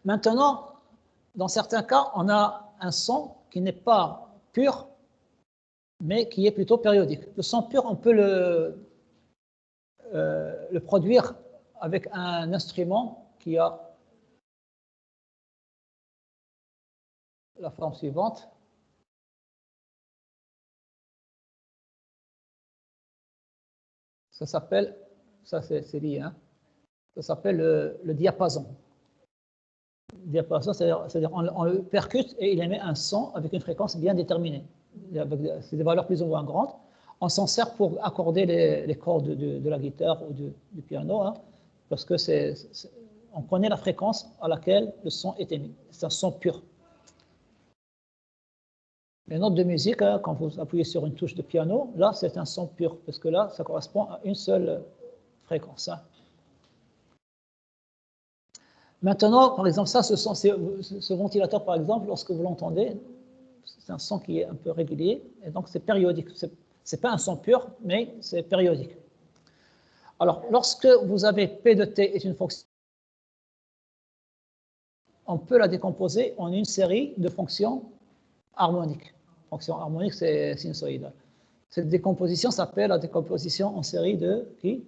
A: Maintenant, dans certains cas, on a un son qui n'est pas pur, mais qui est plutôt périodique. Le son pur, on peut le produire avec un instrument qui a la forme suivante. Ça s'appelle, ça c'est lié, hein, ça s'appelle le diapason. Le diapason, c'est-à-dire on le percute et il émet un son avec une fréquence bien déterminée. C'est des valeurs plus ou moins grandes. On s'en sert pour accorder les cordes de la guitare ou du piano, hein, parce que on connaît la fréquence à laquelle le son est émis. C'est un son pur. Les notes de musique, hein, quand vous appuyez sur une touche de piano, là, c'est un son pur, parce que là, ça correspond à une seule fréquence. Hein. Maintenant, par exemple, ça, ce ventilateur, par exemple, lorsque vous l'entendez, c'est un son qui est un peu régulier, et donc c'est périodique. Ce n'est pas un son pur, mais c'est périodique. Alors, lorsque vous avez P de T est une fonction, on peut la décomposer en une série de fonctions harmoniques. Fonction harmonique, c'est sinusoïdal. Cette décomposition s'appelle la décomposition en série de qui?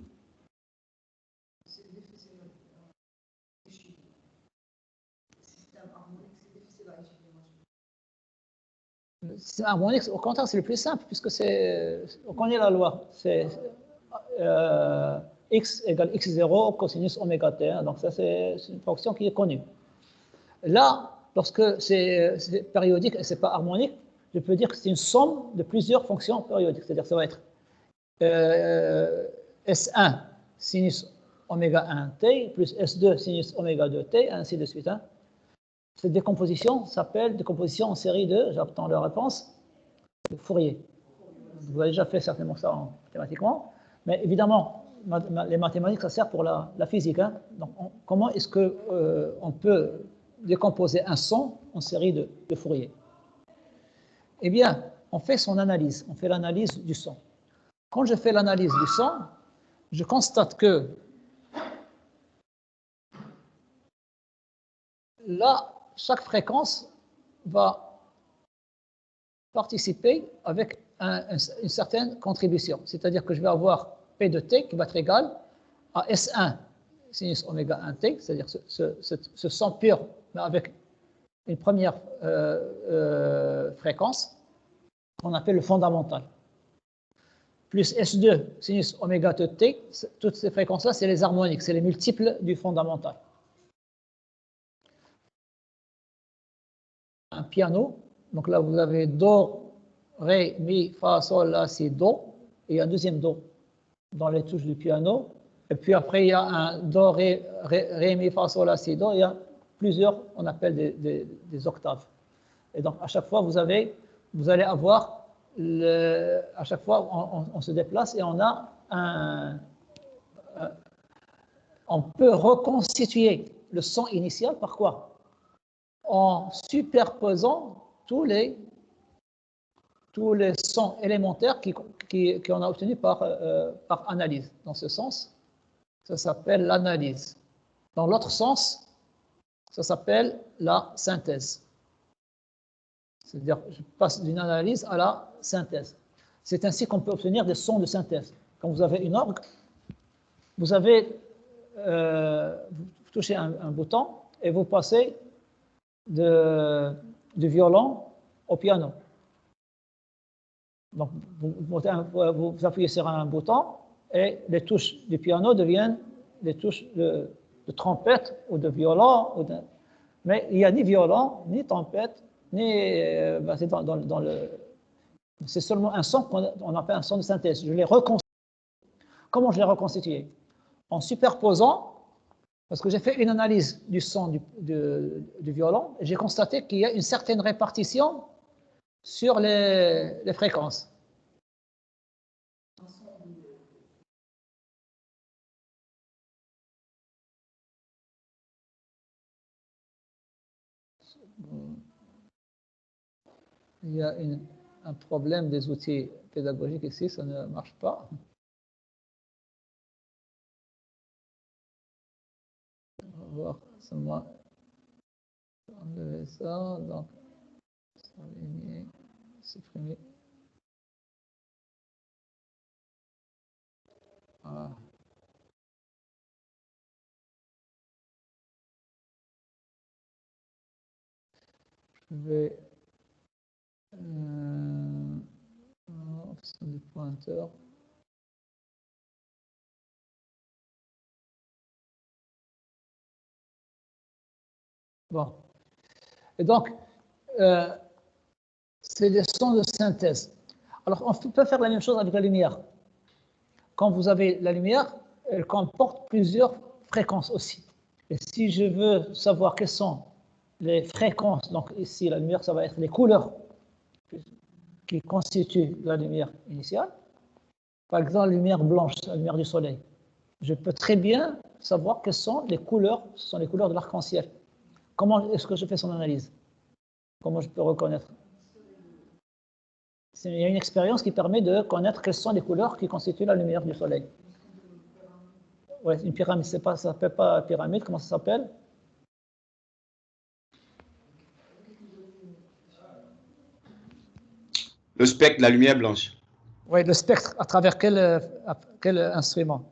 A: Le système harmonique, au contraire, c'est le plus simple, puisque on connaît la loi. C'est x égale x0 cosinus oméga t. Hein, donc ça, c'est une fonction qui est connue. Là, lorsque c'est périodique et ce n'est pas harmonique, je peux dire que c'est une somme de plusieurs fonctions périodiques. C'est-à-dire que ça va être S1 sinus oméga 1t plus S2 sinus oméga 2t, ainsi de suite. Hein. Cette décomposition s'appelle décomposition en série de, j'attends la réponse, de Fourier. Vous avez déjà fait certainement ça mathématiquement, mais évidemment, les mathématiques, ça sert pour la physique. Hein. Donc, comment est-ce qu'on peut décomposer un son en série de Fourier? Eh bien, on fait son analyse, on fait l'analyse du son. Quand je fais l'analyse du son, je constate que là, chaque fréquence va participer avec une certaine contribution. C'est-à-dire que je vais avoir P de T qui va être égal à S1 sinus oméga 1T, c'est-à-dire ce son pur, mais avec une première fréquence qu'on appelle le fondamental. Plus S2 sinus oméga T, toutes ces fréquences-là, c'est les harmoniques, c'est les multiples du fondamental. Un piano, donc là vous avez Do, Ré, Mi, Fa, Sol, La, Si, Do, et un deuxième Do dans les touches du piano, et puis après il y a un Do, Ré, Mi, Fa, Sol, La, Si, Do, il y a plusieurs, on appelle des octaves. Et donc à chaque fois vous allez avoir, à chaque fois on se déplace et on a on peut reconstituer le son initial par quoi? En superposant tous les sons élémentaires qu'on a obtenus par analyse. Dans ce sens, ça s'appelle l'analyse. Dans l'autre sens, ça s'appelle la synthèse. C'est-à-dire, je passe d'une analyse à la synthèse. C'est ainsi qu'on peut obtenir des sons de synthèse. Quand vous avez une orgue, vous touchez un bouton et vous passez du violon au piano. Donc, vous appuyez sur un bouton et les touches du piano deviennent des touches de trompette ou de violon. Mais il n'y a ni violon, ni trompette, ni. C'est seulement un son qu'on appelle un son de synthèse. Je l'ai reconstitué. Comment je l'ai reconstitué? En superposant, parce que j'ai fait une analyse du son du violon, et j'ai constaté qu'il y a une certaine répartition sur les fréquences. Il y a un problème des outils pédagogiques ici, ça ne marche pas. On va voir seulement enlever ça, donc supprimer. Voilà. Je vais option du pointeur. Bon. Et donc, c'est des sons de synthèse. Alors, on peut faire la même chose avec la lumière. Quand vous avez la lumière, elle comporte plusieurs fréquences aussi. Et si je veux savoir quelles sont les fréquences, donc ici, la lumière, ça va être les couleurs qui constituent la lumière initiale. Par exemple, la lumière blanche, la lumière du soleil. Je peux très bien savoir quelles sont les couleurs, ce sont les couleurs de l'arc-en-ciel. Comment est-ce que je fais son analyse? Comment je peux reconnaître? Il y a une expérience qui permet de connaître quelles sont les couleurs qui constituent la lumière du soleil. Ouais, une pyramide, ça ne s'appelle pas pyramide, comment ça s'appelle?
B: Le spectre de la lumière blanche.
A: Oui, le spectre, à travers quel instrument?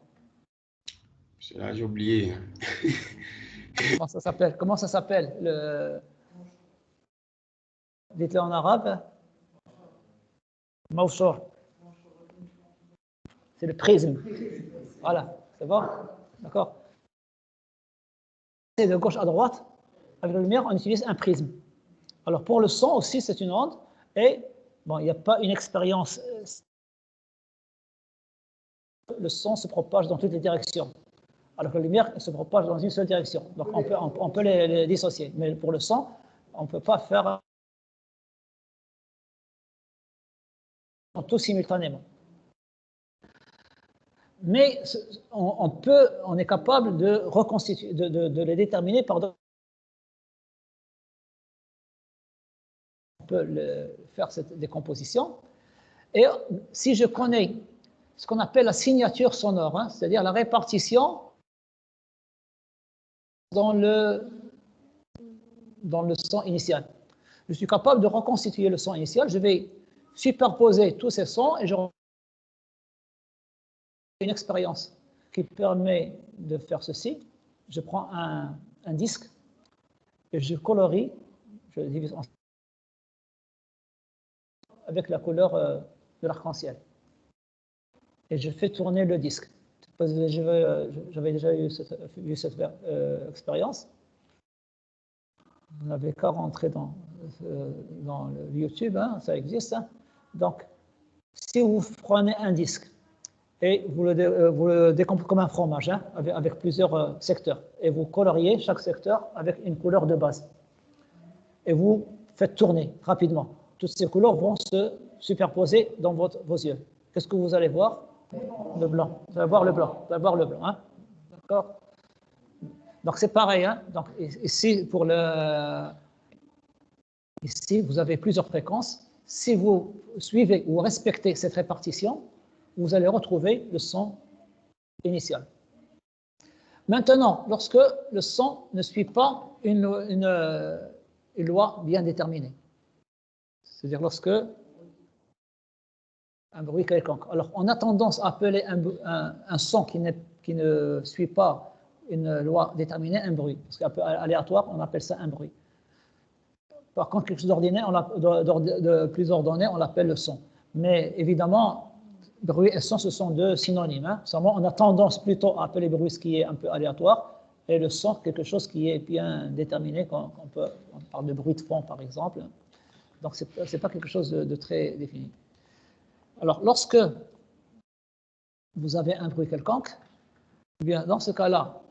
B: Là, j'ai oublié.
A: Comment ça s'appelle? Comment ça s'appelle? Dites-le en arabe. Mawshor. C'est le prisme. Voilà, c'est bon? D'accord? Et de gauche à droite, avec la lumière, on utilise un prisme. Alors pour le son aussi, c'est une onde. Et bon, il n'y a pas une expérience. Le son se propage dans toutes les directions. Alors que la lumière se propage dans une seule direction. Donc on peut les dissocier. Mais pour le son, on ne peut pas faire tout simultanément. Mais on est capable de reconstituer, de les déterminer par d'autres. On peut faire cette décomposition. Et si je connais ce qu'on appelle la signature sonore, hein, c'est-à-dire la répartition dans le son initial, je suis capable de reconstituer le son initial. Je vais superposer tous ces sons et j'aurai une expérience qui permet de faire ceci. Je prends un disque et je colorie, je le divise en avec la couleur de l'arc-en-ciel. Et je fais tourner le disque. J'avais déjà vu cette expérience. Vous n'avez qu'à rentrer dans le YouTube, hein, ça existe. Hein. Donc, si vous prenez un disque et vous le décomposez comme un fromage, hein, avec plusieurs secteurs, et vous coloriez chaque secteur avec une couleur de base, et vous faites tourner rapidement. Toutes ces couleurs vont se superposer dans vos yeux. Qu'est-ce que vous allez voir? Le blanc. Vous allez voir le blanc. Vous allez voir le blanc. Hein. D'accord? Donc c'est pareil. Hein. Donc, ici, ici, vous avez plusieurs fréquences. Si vous suivez ou respectez cette répartition, vous allez retrouver le son initial. Maintenant, lorsque le son ne suit pas une loi bien déterminée, c'est-à-dire lorsque un bruit quelconque. Alors, on a tendance à appeler un son qui ne suit pas une loi déterminée un bruit. Parce qu'un peu aléatoire, on appelle ça un bruit. Par contre, quelque chose d'ordinaire, de plus ordonné, on l'appelle le son. Mais évidemment, bruit et son, ce sont deux synonymes. Hein. Seulement, on a tendance plutôt à appeler bruit ce qui est un peu aléatoire et le son quelque chose qui est bien déterminé. On parle de bruit de fond, par exemple. Donc, ce n'est pas quelque chose de très défini. Alors, lorsque vous avez un bruit quelconque, eh bien, dans ce cas-là,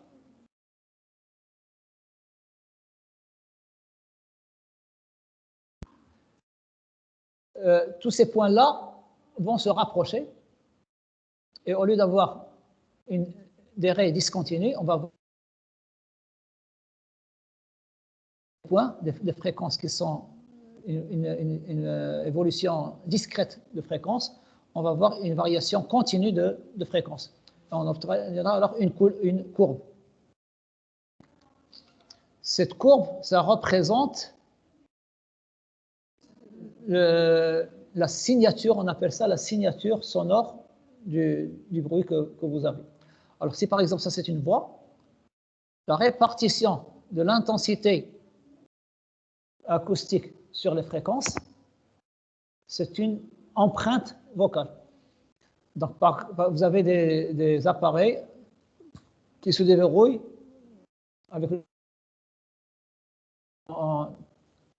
A: tous ces points-là vont se rapprocher et au lieu d'avoir des raies discontinues, on va avoir des points, des fréquences qui sont une évolution discrète de fréquence, on va avoir une variation continue de fréquence. On obtiendra alors une courbe. Cette courbe, ça représente la signature, on appelle ça la signature sonore du bruit que vous avez. Alors si par exemple ça c'est une voix, la répartition de l'intensité acoustique sur les fréquences, c'est une empreinte vocale. Donc vous avez des appareils qui se déverrouillent avec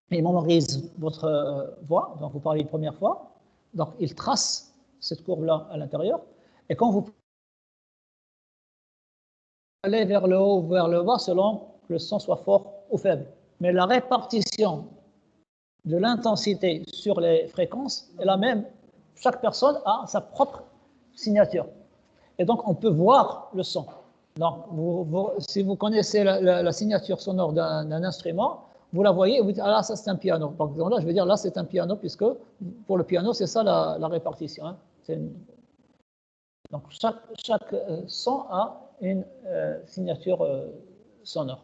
A: ils mémorisent votre voix, donc vous parlez une première fois, donc ils tracent cette courbe-là à l'intérieur, et quand vous allez vers le haut ou vers le bas selon que le son soit fort ou faible. Mais la répartition de l'intensité sur les fréquences est la même. Chaque personne a sa propre signature. Et donc, on peut voir le son. Donc, si vous connaissez la signature sonore d'un instrument, vous la voyez et vous dites, ah là, ça c'est un piano. Par exemple, là, je vais dire, là, c'est un piano, puisque pour le piano, c'est ça la répartition. Hein. Donc, chaque son a une signature sonore.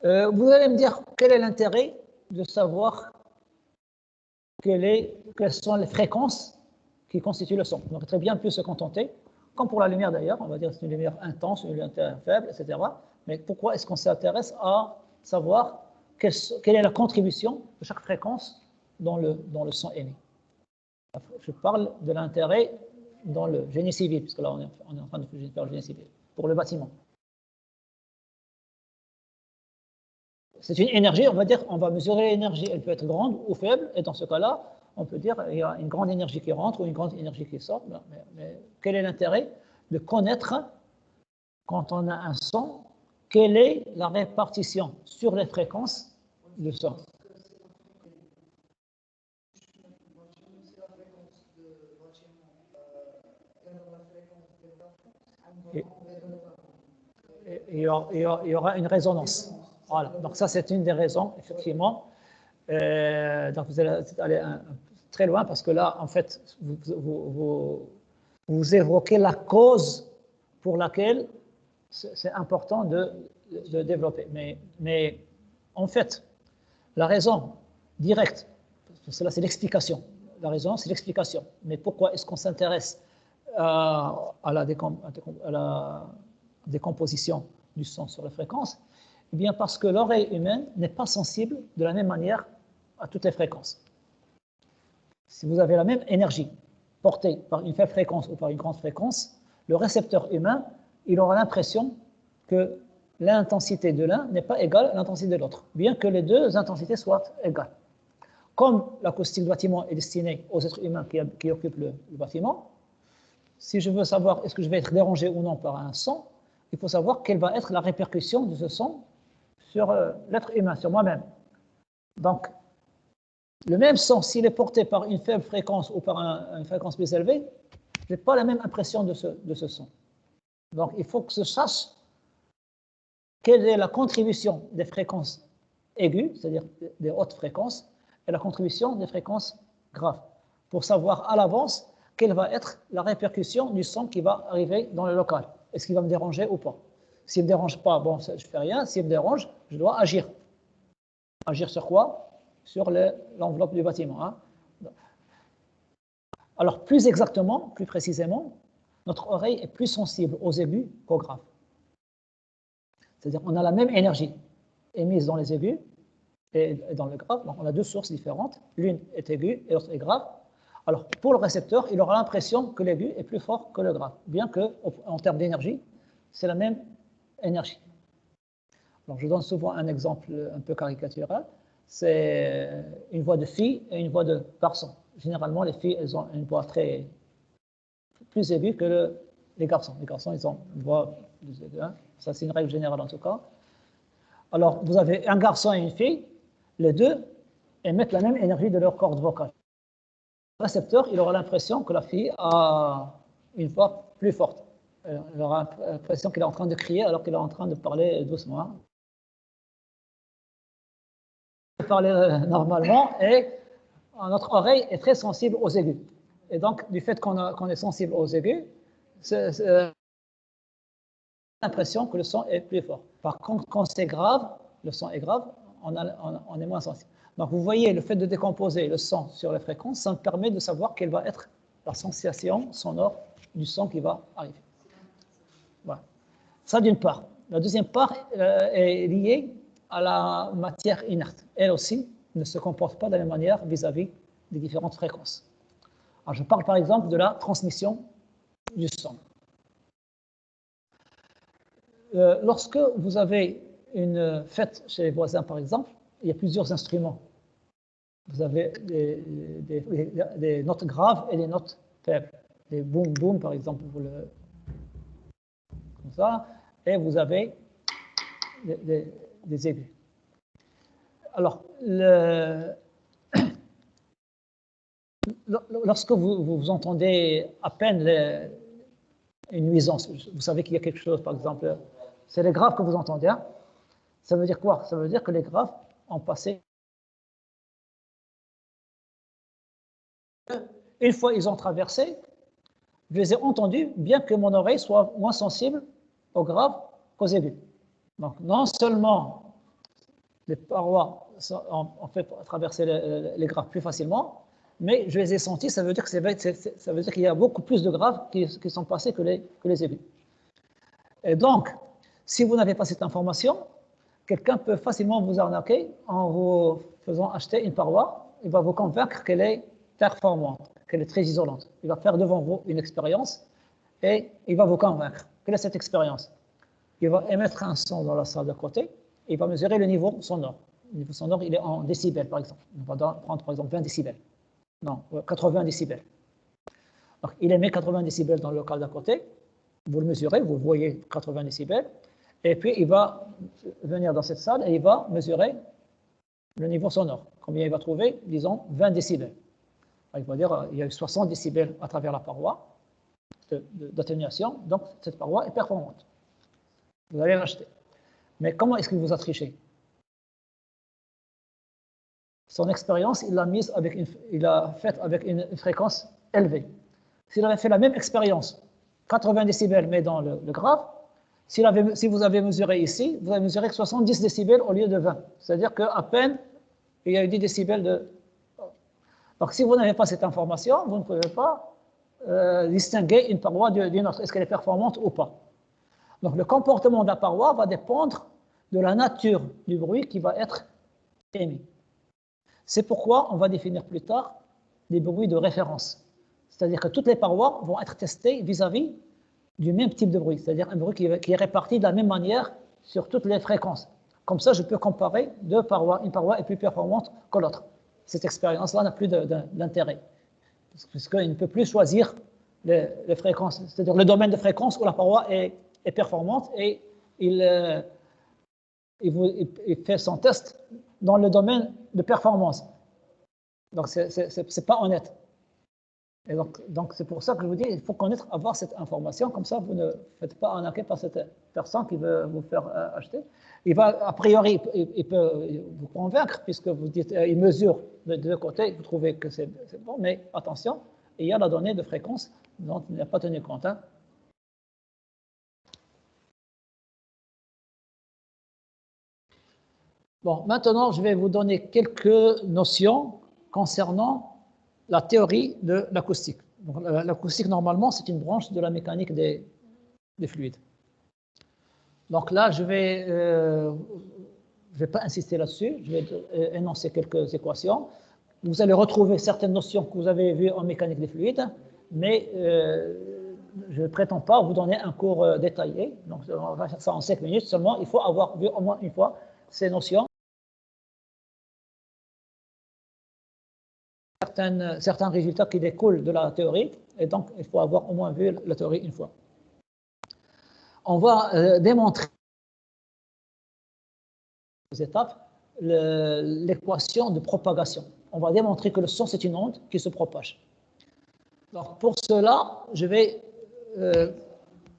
A: Vous allez me dire, quel est l'intérêt de savoir quelles sont les fréquences qui constituent le son. On aurait très bien pu se contenter, comme pour la lumière d'ailleurs, on va dire que c'est une lumière intense, une lumière faible, etc. Mais pourquoi est-ce qu'on s'intéresse à savoir quelle est la contribution de chaque fréquence dans le son émis? Je parle de l'intérêt dans le génie civil, puisque là on est en train de faire le génie civil, pour le bâtiment. C'est une énergie, on va dire, on va mesurer l'énergie, elle peut être grande ou faible, et dans ce cas-là, on peut dire qu'il y a une grande énergie qui rentre ou une grande énergie qui sort. Mais quel est l'intérêt de connaître, quand on a un son, quelle est la répartition sur les fréquences du son? Il y aura une résonance. Voilà, donc ça c'est une des raisons, effectivement. Donc vous allez aller très loin parce que là, en fait, vous évoquez la cause pour laquelle c'est important de développer. Mais en fait, la raison directe, cela c'est l'explication. La raison, c'est l'explication. Mais pourquoi est-ce qu'on s'intéresse à la décomposition du son sur la fréquence? Eh bien, parce que l'oreille humaine n'est pas sensible de la même manière à toutes les fréquences. Si vous avez la même énergie portée par une faible fréquence ou par une grande fréquence, le récepteur humain, il aura l'impression que l'intensité de l'un n'est pas égale à l'intensité de l'autre, bien que les deux intensités soient égales. Comme l'acoustique du bâtiment est destinée aux êtres humains qui occupent le bâtiment, si je veux savoir est-ce que je vais être dérangé ou non par un son, il faut savoir quelle va être la répercussion de ce son sur l'être humain, sur moi-même. Donc, le même son, s'il est porté par une faible fréquence ou par une fréquence plus élevée, je n'ai pas la même impression de ce son. Donc, il faut que je sache quelle est la contribution des fréquences aiguës, c'est-à-dire des hautes fréquences, et la contribution des fréquences graves, pour savoir à l'avance quelle va être la répercussion du son qui va arriver dans le local. Est-ce qu'il va me déranger ou pas? S'il ne me dérange pas, bon, je ne fais rien. S'il me dérange, je dois agir. Agir sur quoi? Sur l'enveloppe du bâtiment. Hein. Alors, plus exactement, plus précisément, notre oreille est plus sensible aux aigus qu'aux graves. C'est-à-dire qu'on a la même énergie émise dans les aigus et dans le grave. Donc, on a deux sources différentes. L'une est aiguë et l'autre est grave. Alors, pour le récepteur, il aura l'impression que l'aigu est plus fort que le grave, bien qu'en termes d'énergie, c'est la même énergie. Alors, je donne souvent un exemple un peu caricatural. C'est une voix de fille et une voix de garçon. Généralement, les filles, elles ont une voix plus aiguë que les garçons. Les garçons, ils ont une voix plus aiguë. Hein. Ça, c'est une règle générale en tout cas. Alors, vous avez un garçon et une fille. Les deux émettent la même énergie de leur corde vocale. Le récepteur, il aura l'impression que la fille a une voix plus forte. Il aura l'impression qu'il est en train de crier alors qu'il est en train de parler doucement. Hein. Parler normalement et notre oreille est très sensible aux aigus. Et donc, du fait qu'on est sensible aux aigus, c'est l'impression que le son est plus fort. Par contre, quand c'est grave, le son est grave, on est moins sensible. Donc vous voyez, le fait de décomposer le son sur les fréquences, ça me permet de savoir quelle va être la sensation sonore du son qui va arriver. Voilà. Ça d'une part. La deuxième part est liée à la matière inerte. Elle aussi ne se comporte pas de la même manière vis-à-vis des différentes fréquences. Alors, je parle par exemple de la transmission du son. Lorsque vous avez une fête chez les voisins, par exemple, il y a plusieurs instruments. Vous avez des notes graves et des notes faibles. Des boum-boum, par exemple, comme ça, et vous avez des aigus. Alors, lorsque vous entendez à peine une nuisance, vous savez qu'il y a quelque chose, par exemple, c'est les graves que vous entendez, hein? Ça veut dire quoi? Ça veut dire que les graves ont passé. Une fois ils ont traversé, je les ai entendus, bien que mon oreille soit moins sensible aux graves qu'aux aigus. Donc, non seulement les parois ont fait traverser les graves plus facilement, mais je les ai sentis, ça veut dire qu'il y a beaucoup plus de graves qui sont passés que les aigus. Et donc, si vous n'avez pas cette information, quelqu'un peut facilement vous arnaquer en vous faisant acheter une paroi. Il va vous convaincre qu'elle est performante, qu'elle est très isolante. Il va faire devant vous une expérience et il va vous convaincre. Quelle est cette expérience? Il va émettre un son dans la salle d'à côté et il va mesurer le niveau sonore. Le niveau sonore, il est en décibels, par exemple. On va prendre, par exemple, 20 décibels. Non, 80 décibels. Donc, il émet 80 décibels dans le local d'à côté. Vous le mesurez, vous voyez 80 décibels. Et puis, il va venir dans cette salle et il va mesurer le niveau sonore. Combien il va trouver? Disons 20 décibels. Il va dire qu'il y a eu 60 décibels à travers la paroi d'atténuation, donc cette paroi est performante. Vous allez l'acheter. Mais comment est-ce qu'il vous a triché? Son expérience, il l'a faite avec une fréquence élevée. S'il avait fait la même expérience, 80 décibels, mais dans le grave, si vous avez mesuré ici, vous avez mesuré que 70 décibels au lieu de 20. C'est-à-dire qu'à peine, il y a eu 10 décibels de... Donc, si vous n'avez pas cette information, vous ne pouvez pas distinguer une paroi d'une autre. Est-ce qu'elle est performante ou pas? Donc, le comportement de la paroi va dépendre de la nature du bruit qui va être émis. C'est pourquoi on va définir plus tard des bruits de référence. C'est-à-dire que toutes les parois vont être testées vis-à-vis du même type de bruit, c'est-à-dire un bruit qui est réparti de la même manière sur toutes les fréquences. Comme ça, je peux comparer deux parois. Une paroi est plus performante que l'autre. Cette expérience-là n'a plus d'intérêt, puisqu'il ne peut plus choisir les fréquences, c'est-à-dire le domaine de fréquence où la paroi est performante, et il fait son test dans le domaine de performance. Donc, c'est pas honnête. Et donc c'est pour ça que je vous dis, il faut avoir cette information, comme ça vous ne faites pas arnaquer par cette personne qui veut vous faire acheter. Il va, a priori, il peut vous convaincre, puisque vous dites, il mesure de deux côtés, vous trouvez que c'est bon, mais attention, il y a la donnée de fréquence dont il n'a pas tenu compte. Hein. Bon, maintenant, je vais vous donner quelques notions concernant la théorie de l'acoustique. L'acoustique, normalement, c'est une branche de la mécanique des fluides. Donc là, je vais pas insister là-dessus, je vais énoncer quelques équations. Vous allez retrouver certaines notions que vous avez vues en mécanique des fluides, mais je ne prétends pas vous donner un cours détaillé. Donc, on va faire ça en 5 minutes seulement. Il faut avoir vu au moins une fois ces notions. Certains résultats qui découlent de la théorie, et donc il faut avoir au moins vu la théorie une fois. On va démontrer aux étapes l'équation de propagation. On va démontrer que le son, c'est une onde qui se propage. Donc pour cela, je vais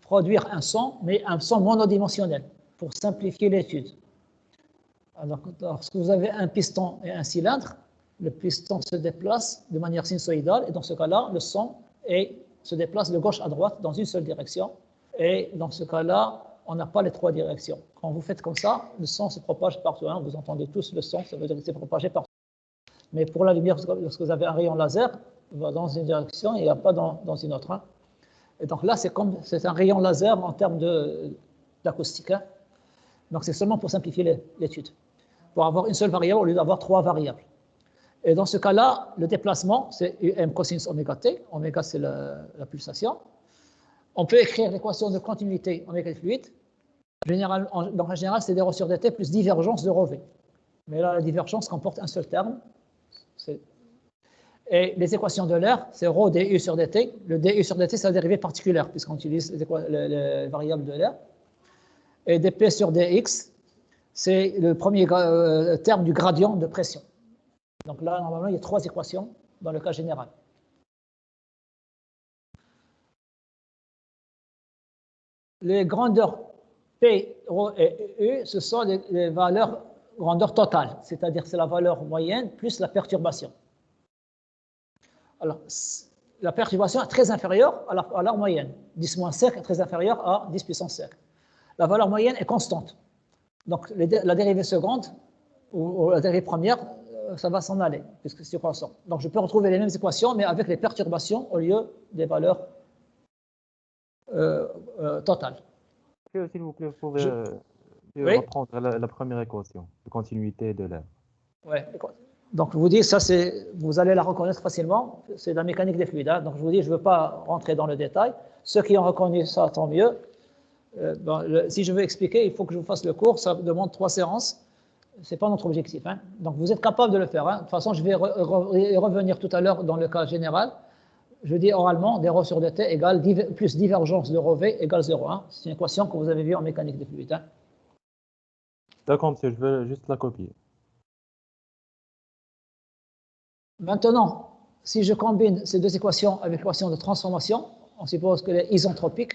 A: produire un son, mais un son monodimensionnel, pour simplifier l'étude. Alors, lorsque vous avez un piston et un cylindre, le piston se déplace de manière sinusoïdale, et dans ce cas-là, le son se déplace de gauche à droite dans une seule direction. Et dans ce cas-là, on n'a pas les trois directions. Quand vous faites comme ça, le son se propage partout. Hein, vous entendez tous le son, ça veut dire qu'il s'est propagé partout. Mais pour la lumière, lorsque vous avez un rayon laser, il va dans une direction et il n'y a pas dans une autre. Hein. Et donc là, c'est un rayon laser en termes d'acoustique. Hein. Donc c'est seulement pour simplifier l'étude, pour avoir une seule variable au lieu d'avoir 3 variables. Et dans ce cas-là, le déplacement, c'est m cosinus oméga t. Oméga, c'est la pulsation. On peut écrire l'équation de continuité oméga des fluides. Donc en général, c'est d rho sur dt plus divergence de rho v. Mais là, la divergence comporte un seul terme. Et les équations de l'air, c'est rho du sur dt. Le du sur dt, c'est la dérivée particulière, puisqu'on utilise les variables de l'air. Et dp sur dx, c'est le premier terme du gradient de pression. Donc là, normalement, il y a 3 équations dans le cas général. Les grandeurs P, ρ et U, ce sont les valeurs grandeur totale, c'est-à-dire c'est la valeur moyenne plus la perturbation. Alors, la perturbation est très inférieure à la valeur moyenne. 10-5 est très inférieure à 10 puissance 5. La valeur moyenne est constante. Donc, la dérivée seconde ou la dérivée première, ça va s'en aller, puisque c'est constant. Donc, je peux retrouver les mêmes équations, mais avec les perturbations au lieu des valeurs totales.
C: S'il vous plaît, vous pouvez reprendre la première équation de continuité de l'air.
A: Oui. Donc, je vous dis, ça, vous allez la reconnaître facilement. C'est de la mécanique des fluides. Hein. Donc, je vous dis, je ne veux pas rentrer dans le détail. Ceux qui ont reconnu ça, tant mieux. Si je veux expliquer, il faut que je vous fasse le cours. Ça demande 3 séances. Ce n'est pas notre objectif. Hein. Donc, vous êtes capable de le faire. Hein. De toute façon, je vais revenir tout à l'heure dans le cas général. Je dis oralement, d rho sur dt égale plus divergence de rho v égale 0. Hein. C'est une équation que vous avez vue en mécanique des fluides. Hein.
C: D'accord, monsieur, je veux juste la copier.
A: Maintenant, si je combine ces 2 équations avec l'équation de transformation, on suppose qu'elle est isentropique.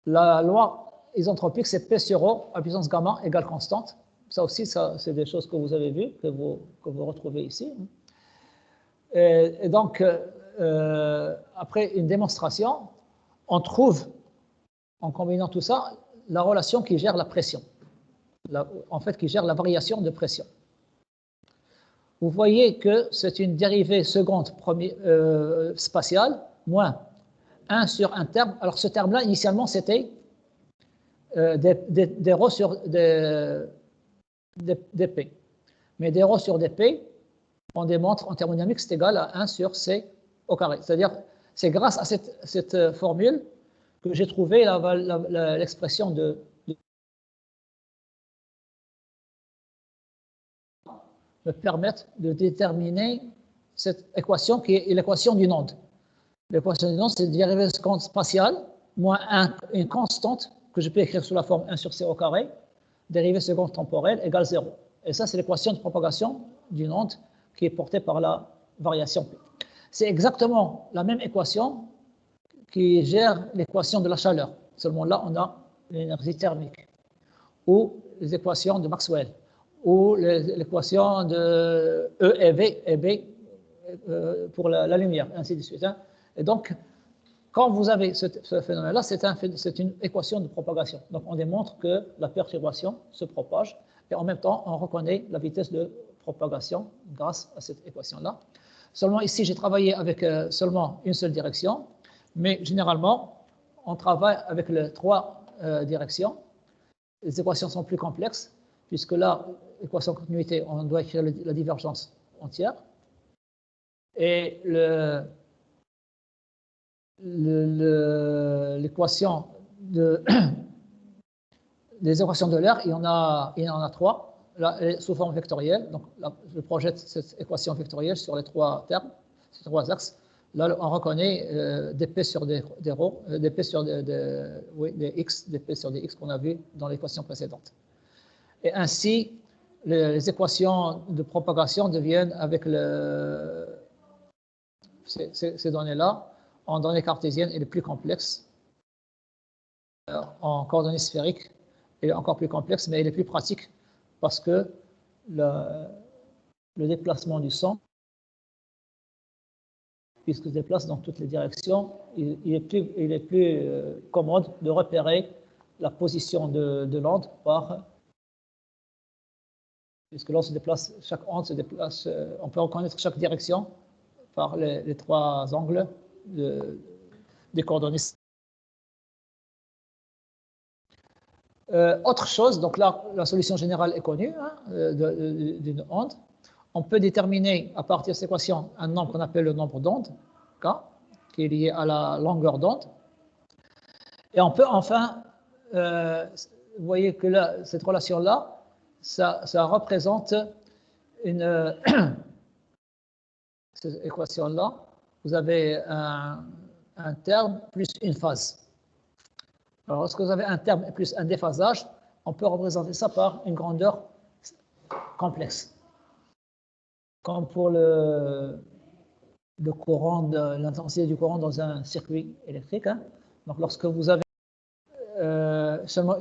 A: La loi isentropique, c'est P sur ρ à puissance gamma égale constante. Ça aussi, c'est des choses que vous avez vues, que vous retrouvez ici. Et donc, après une démonstration, on trouve, en combinant tout ça, la relation qui gère la pression. En fait, qui gère la variation de pression. Vous voyez que c'est une dérivée seconde spatiale, moins 1 sur un terme. Alors, ce terme-là, initialement, c'était des ρ sur dp. Mais des ρ sur dp, on démontre en thermodynamique, c'est égal à 1 sur c au carré. C'est-à-dire, c'est grâce à cette formule que j'ai trouvé l'expression de me permettre de déterminer cette équation qui est l'équation d'une onde. L'équation d'une onde, c'est une dérivée seconde spatiale moins une constante que je peux écrire sous la forme 1 sur c au carré, dérivée seconde temporelle égale 0. Et ça, c'est l'équation de propagation d'une onde qui est portée par la variation P. C'est exactement la même équation qui gère l'équation de la chaleur. Seulement là, on a l'énergie thermique ou les équations de Maxwell ou l'équation de E et V et B pour la lumière, ainsi de suite. Hein. Et donc, quand vous avez ce phénomène-là, c'est une équation de propagation. Donc, on démontre que la perturbation se propage et en même temps, on reconnaît la vitesse de propagation grâce à cette équation-là. Seulement ici, j'ai travaillé avec seulement une seule direction, mais généralement, on travaille avec les 3 directions. Les équations sont plus complexes, puisque là, l'équation de continuité, on doit écrire la divergence entière. Et l'équation des équations de l'air, il y en a 3. Là, elle est sous forme vectorielle. Donc, là, je projette cette équation vectorielle sur les 3 termes, ces 3 axes. Là, on reconnaît dp sur des ρ, dp sur des x, dp sur des x qu'on a vu dans l'équation précédente. Et ainsi, les équations de propagation deviennent avec ces données-là, en données cartésiennes, elle est plus complexe. En coordonnées sphériques, elle est encore plus complexe, mais elle est plus pratique parce que le déplacement du son, puisque se déplace dans toutes les directions, il est plus commode de repérer la position de l'onde par puisque là, chaque onde se déplace, on peut reconnaître chaque direction par les trois angles des coordonnées. Autre chose, donc là, la solution générale est connue hein, d'une onde. On peut déterminer à partir de cette équation un nombre qu'on appelle le nombre d'ondes, K, qui est lié à la longueur d'onde. Et on peut enfin, vous voyez que là, cette relation-là, ça représente une cette équation-là, vous avez un terme plus une phase. Alors, lorsque vous avez un terme plus un déphasage, on peut représenter ça par une grandeur complexe. Comme pour le courant, l'intensité du courant dans un circuit électrique. Hein. Donc, lorsque vous avez seulement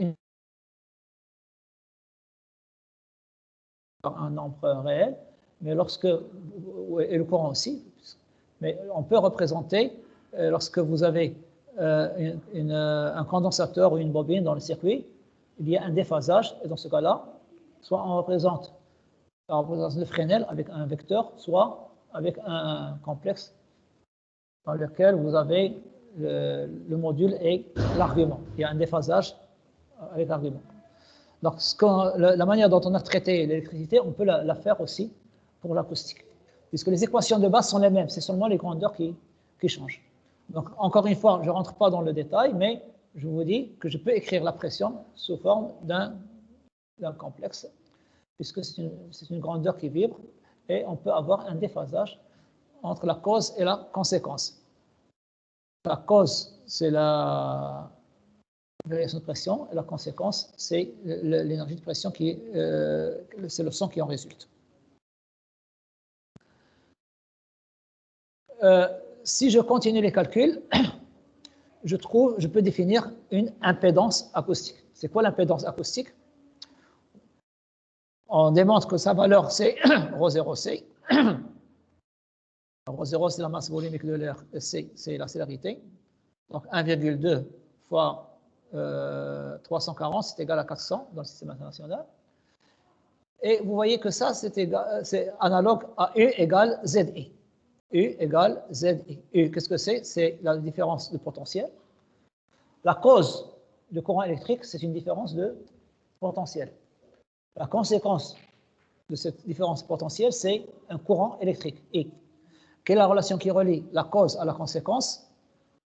A: un nombre réel, mais lorsque, et le courant aussi, mais on peut représenter, lorsque vous avez un condensateur ou une bobine dans le circuit, il y a un déphasage, et dans ce cas-là, soit on représente la représentation de Fresnel avec un vecteur, soit avec un complexe dans lequel vous avez le module et l'argument. Il y a un déphasage avec l'argument. Donc, la manière dont on a traité l'électricité, on peut la faire aussi pour l'acoustique, puisque les équations de base sont les mêmes, c'est seulement les grandeurs qui changent. Donc, encore une fois, je ne rentre pas dans le détail, mais je vous dis que je peux écrire la pression sous forme d'un complexe, puisque c'est une grandeur qui vibre, et on peut avoir un déphasage entre la cause et la conséquence. La cause, c'est la variation de pression, et la conséquence, c'est l'énergie de pression c'est le son qui en résulte. Si je continue les calculs, je peux définir une impédance acoustique. C'est quoi l'impédance acoustique? On démontre que sa valeur, c'est ρ0c. ρ0, c'est la masse volumique de l'air, et c, c'est la célérité. Donc 1,2 fois 340, c'est égal à 400 dans le système international. Et vous voyez que ça, c'est analogue à U égale ZI. U égale ZI. U, qu'est-ce que c'est? C'est la différence de potentiel. La cause du courant électrique, c'est une différence de potentiel. La conséquence de cette différence potentielle, c'est un courant électrique, I. Quelle est la relation qui relie la cause à la conséquence?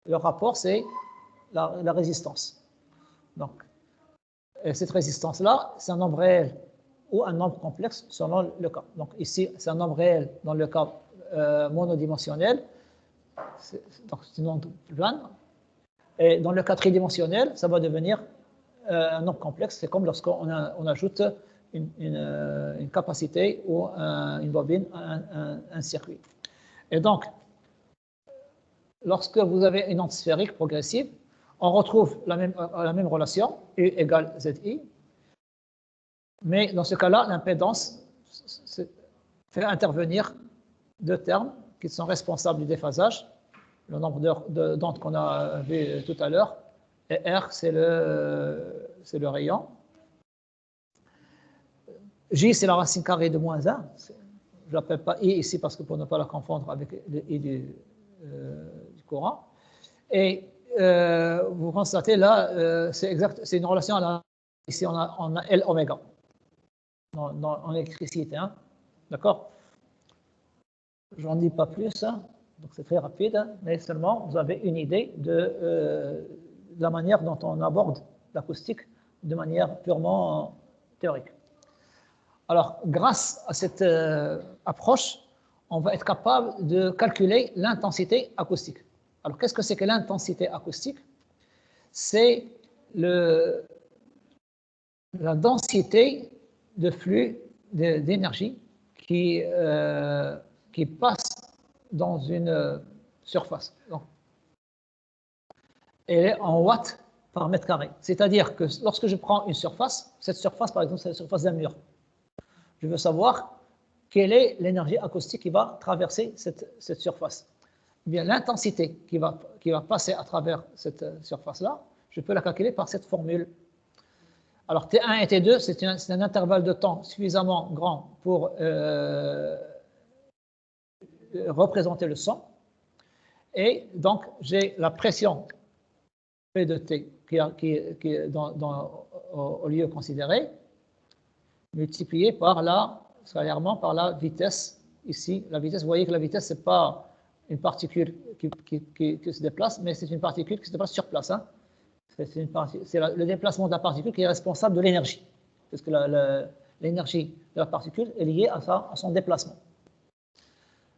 A: Le rapport, c'est la résistance. Donc, cette résistance-là, c'est un nombre réel ou un nombre complexe selon le cas. Donc, ici, c'est un nombre réel dans le cas monodimensionnel, donc c'est une onde plane. Et dans le cas tridimensionnel, ça va devenir un nombre complexe. C'est comme lorsqu'on ajoute une capacité ou une bobine à un circuit. Et donc, lorsque vous avez une onde sphérique progressive, on retrouve la même relation, U égale ZI, mais dans ce cas-là, l'impédance fait intervenir deux termes qui sont responsables du déphasage, le nombre d'ondes qu'on a vu tout à l'heure, et R, c'est le rayon. J, c'est la racine carrée de moins 1. Je ne l'appelle pas I ici parce que pour ne pas la confondre avec le I du courant. Et vous constatez là, c'est une relation à la. Ici, on a L oméga en électricité. Hein. D'accord? Je n'en dis pas plus, hein. Donc c'est très rapide, hein, mais seulement vous avez une idée de la manière dont on aborde l'acoustique de manière purement théorique. Alors, grâce à cette approche, on va être capable de calculer l'intensité acoustique. Alors, qu'est-ce que c'est que l'intensité acoustique? C'est la densité de flux d'énergie qui passe dans une surface. Donc, elle est en watts par mètre carré. C'est-à-dire que lorsque je prends une surface, cette surface, par exemple, c'est la surface d'un mur. Je veux savoir quelle est l'énergie acoustique qui va traverser cette surface. Eh bien, l'intensité qui va passer à travers cette surface-là, je peux la calculer par cette formule. Alors T1 et T2, c'est un intervalle de temps suffisamment grand pour représenter le son. Et donc, j'ai la pression P de T qui est au lieu considéré, multiplié par scalairement par la vitesse. Ici, la vitesse, vous voyez que la vitesse, ce n'est pas une particule qui se déplace, mais c'est une particule qui se déplace sur place. Hein. C'est le déplacement de la particule qui est responsable de l'énergie, parce que l'énergie de la particule est liée à son déplacement.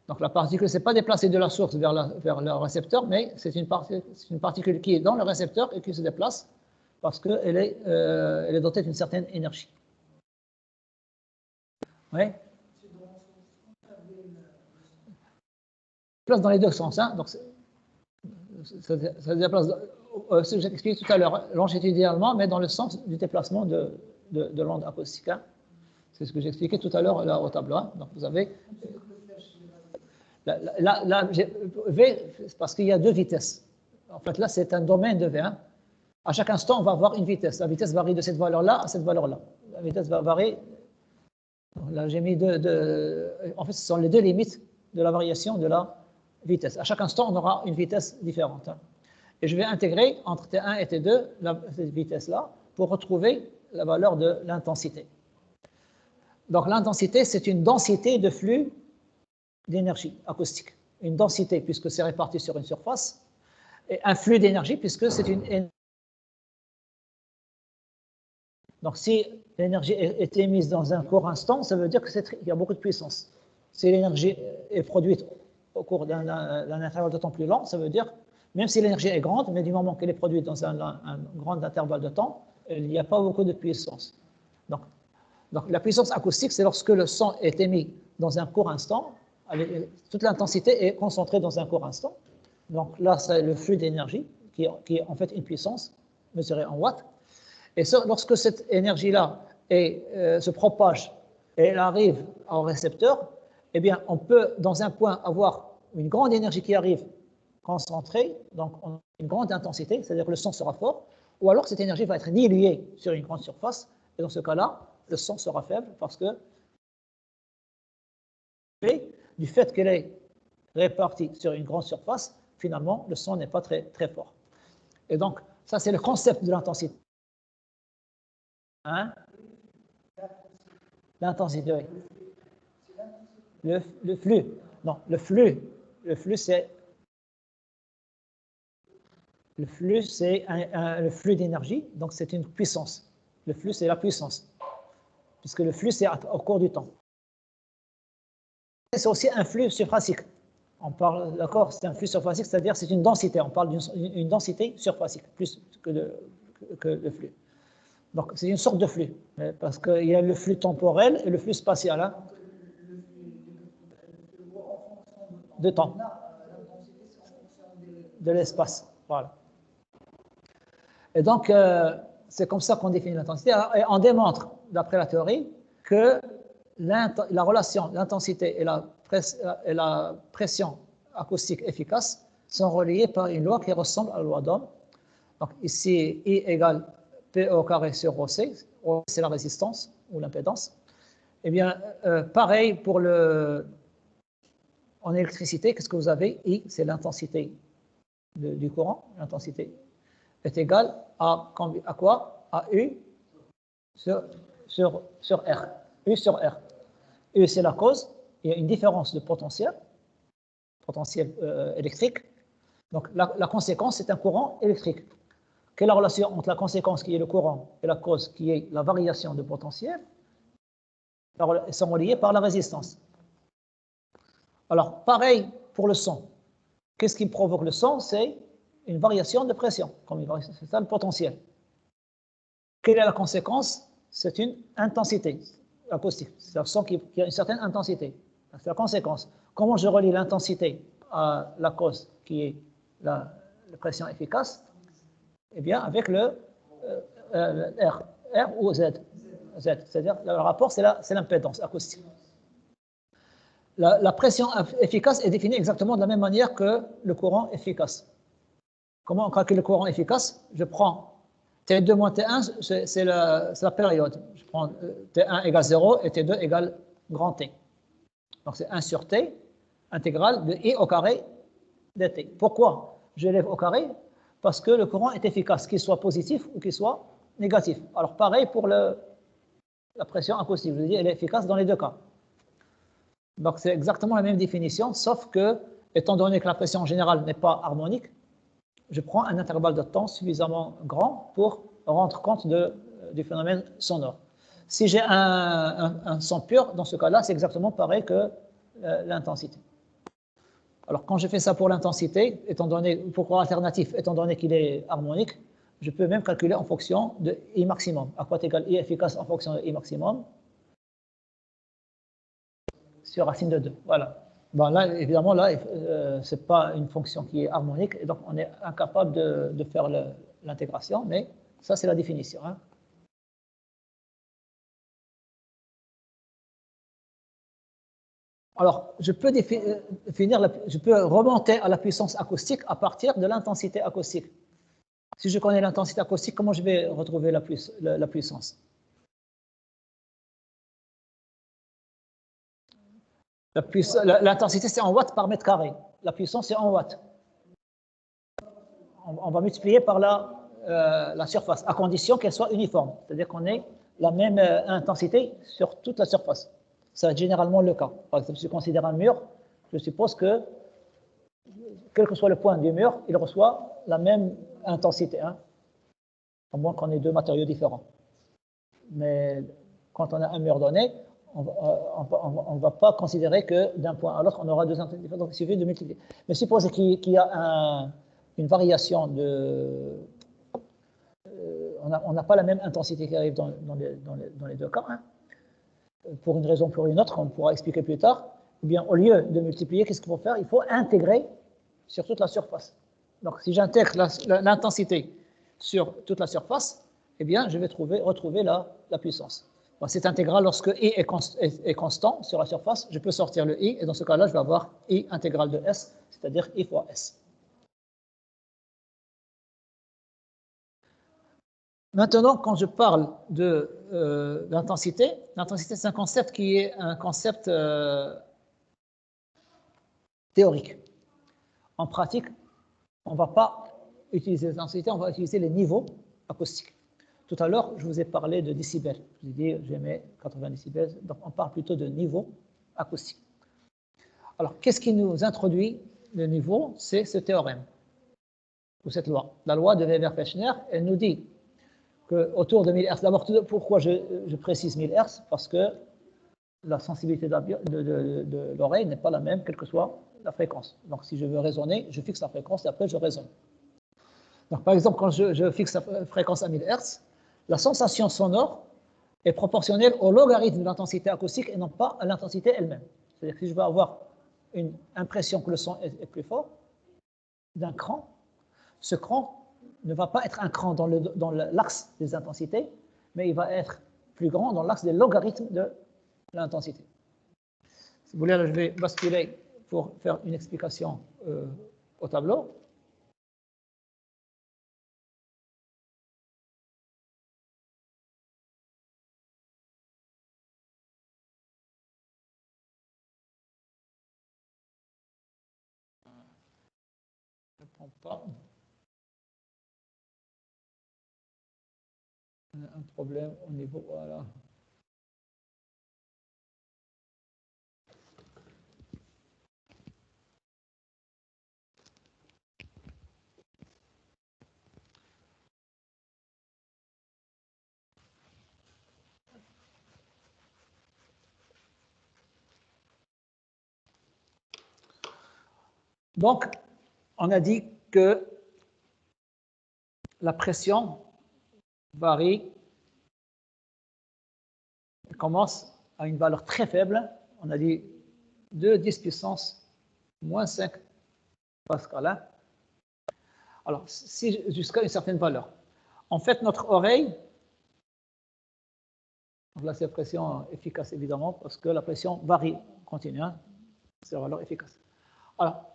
A: Donc la particule ne s'est pas déplacée de la source vers le récepteur, mais c'est une particule qui est dans le récepteur et qui se déplace parce qu'elle est dotée d'une certaine énergie. Oui. Place dans les deux sens. Hein. Donc, ça se déplace, ce que j'ai expliqué tout à l'heure, longitudinalement, mais dans le sens du déplacement de l'onde acoustique. Hein. C'est ce que j'ai expliqué tout à l'heure là, au tableau. Hein. Donc, vous avez. Là, V, parce qu'il y a deux vitesses. En fait, là, c'est un domaine de V. Hein. À chaque instant, on va avoir une vitesse. La vitesse varie de cette valeur-là à cette valeur-là. La vitesse va varier. Là, j'ai mis en fait, ce sont les deux limites de la variation de la vitesse. À chaque instant, on aura une vitesse différente. Hein. Et je vais intégrer entre T1 et T2 cette vitesse-là pour retrouver la valeur de l'intensité. Donc, l'intensité, c'est une densité de flux d'énergie acoustique. Une densité, puisque c'est réparti sur une surface, et un flux d'énergie, puisque c'est une énergie. Donc, si l'énergie est émise dans un court instant, ça veut dire qu'il y a beaucoup de puissance. Si l'énergie est produite au cours d'un intervalle de temps plus long, ça veut dire, même si l'énergie est grande, mais du moment qu'elle est produite dans un grand intervalle de temps, il n'y a pas beaucoup de puissance. Donc la puissance acoustique, c'est lorsque le son est émis dans un court instant, toute l'intensité est concentrée dans un court instant. Donc là, c'est le flux d'énergie, qui est en fait une puissance mesurée en watts. Et lorsque cette énergie-là se propage et elle arrive au récepteur, eh bien, on peut, dans un point, avoir une grande énergie qui arrive concentrée, donc une grande intensité, c'est-à-dire que le son sera fort, ou alors cette énergie va être diluée sur une grande surface, et dans ce cas-là, le son sera faible parce que du fait qu'elle est répartie sur une grande surface, finalement, le son n'est pas très, très fort. Et donc, ça, c'est le concept de l'intensité. Hein? L'intensité, oui. Le flux. Non, le flux c'est le flux d'énergie, donc c'est une puissance. Le flux, c'est la puissance, puisque le flux, c'est au cours du temps. C'est aussi un flux surfacique. On parle, d'accord, c'est un flux surfacique, c'est-à-dire c'est une densité. On parle d'une densité surfacique, plus que le flux. Donc, c'est une sorte de flux, parce qu'il y a le flux temporel et le flux spatial. Hein, de temps, de l'espace. Voilà. Et donc, c'est comme ça qu'on définit l'intensité. Et on démontre, d'après la théorie, que la relation, l'intensité et la pression acoustique efficace sont reliées par une loi qui ressemble à la loi d'Ohm. Donc, ici, I égale P au carré sur Rc, c'est la résistance ou l'impédance. Eh bien, pareil pour en électricité, qu'est-ce que vous avez? I, c'est l'intensité du courant. L'intensité est égale à quoi? À U sur R. U sur R. U, c'est la cause. Il y a une différence de potentiel électrique. Donc, la conséquence, c'est un courant électrique. Quelle est la relation entre la conséquence qui est le courant et la cause qui est la variation de potentiel? Ils sont reliés par la résistance. Alors, pareil pour le son. Qu'est-ce qui provoque le son? C'est une variation de pression. C'est ça le potentiel. Quelle est la conséquence? C'est une intensité acoustique. C'est un son qui a une certaine intensité. C'est la conséquence. Comment je relie l'intensité à la cause qui est la pression efficace? Eh bien, avec le R ou Z. C'est-à-dire, le rapport, c'est l'impédance acoustique. La pression efficace est définie exactement de la même manière que le courant efficace. Comment on calcule le courant efficace? Je prends T2 moins T1, c'est la période. Je prends T1 égale 0 et T2 égale grand T. Donc c'est 1 sur T, intégrale de I au carré dt. Pourquoi je l'élève au carré? Parce que le courant est efficace, qu'il soit positif ou qu'il soit négatif. Alors pareil pour la pression acoustique, je vous dis, elle est efficace dans les deux cas. Donc c'est exactement la même définition, sauf que, étant donné que la pression générale n'est pas harmonique, je prends un intervalle de temps suffisamment grand pour rendre compte du phénomène sonore. Si j'ai un son pur, dans ce cas-là, c'est exactement pareil que l'intensité. Alors, quand je fais ça pour l'intensité, pour courant alternatif, étant donné qu'il est harmonique, je peux même calculer en fonction de I maximum. À quoi est égal I efficace en fonction de I maximum sur racine de 2. Voilà. Bon, là, évidemment, ce n'est pas une fonction qui est harmonique, et donc on est incapable de faire l'intégration, mais ça, c'est la définition. Hein. Alors, je peux remonter à la puissance acoustique à partir de l'intensité acoustique. Si je connais l'intensité acoustique, comment je vais retrouver la puissance? L'intensité, c'est en watts par mètre carré. La puissance, c'est en watts. On va multiplier par la surface, à condition qu'elle soit uniforme. C'est-à-dire qu'on ait la même intensité sur toute la surface. Ça va être généralement le cas. Par exemple, si je considère un mur, je suppose que, quel que soit le point du mur, il reçoit la même intensité, hein, à moins qu'on ait deux matériaux différents. Mais quand on a un mur donné, on ne va pas considérer que d'un point à l'autre, on aura deux intensités différentes, donc il suffit de multiplier. Mais supposez qu'il y a une variation de... on n'a pas la même intensité qui arrive dans les deux cas, hein. Pour une raison ou pour une autre, on pourra expliquer plus tard. Eh bien, au lieu de multiplier, qu'est-ce qu'il faut faire? Il faut intégrer sur toute la surface. Donc, si j'intègre l'intensité sur toute la surface, eh bien, je vais retrouver la puissance. Donc, cette intégrale, lorsque I est constant sur la surface, je peux sortir le I, et dans ce cas-là, je vais avoir I intégrale de S, c'est-à-dire I fois S. Maintenant, quand je parle de l'intensité, l'intensité, c'est un concept qui est un concept théorique. En pratique, on ne va pas utiliser l'intensité, on va utiliser les niveaux acoustiques. Tout à l'heure, je vous ai parlé de décibels. Je vous ai dit, j'aimais 80 décibels, donc on parle plutôt de niveau acoustique. Alors, qu'est-ce qui nous introduit le niveau? C'est ce théorème, ou cette loi. La loi de Weber-Fechner, elle nous dit qu'autour de 1000 Hz, d'abord, pourquoi je précise 1000 Hz? Parce que la sensibilité de l'oreille n'est pas la même, quelle que soit la fréquence. Donc, si je veux résonner, je fixe la fréquence et après, je résonne. Donc, par exemple, quand je fixe la fréquence à 1000 Hz, la sensation sonore est proportionnelle au logarithme de l'intensité acoustique et non pas à l'intensité elle-même. C'est-à-dire que si je veux avoir une impression que le son est plus fort d'un cran, ce cran ne va pas être un cran dans l'axe des intensités, mais il va être plus grand dans l'axe des logarithmes de l'intensité. Si vous voulez, là, je vais basculer pour faire une explication au tableau. Je ne prends pas. On a un problème au niveau, voilà. Donc, on a dit que la pression varie, commence à une valeur très faible, on a dit 2 10 puissance moins 5 pascal. Alors, jusqu'à une certaine valeur. En fait, notre oreille, là c'est la pression efficace évidemment, parce que la pression varie continue, hein, c'est la valeur efficace. Alors,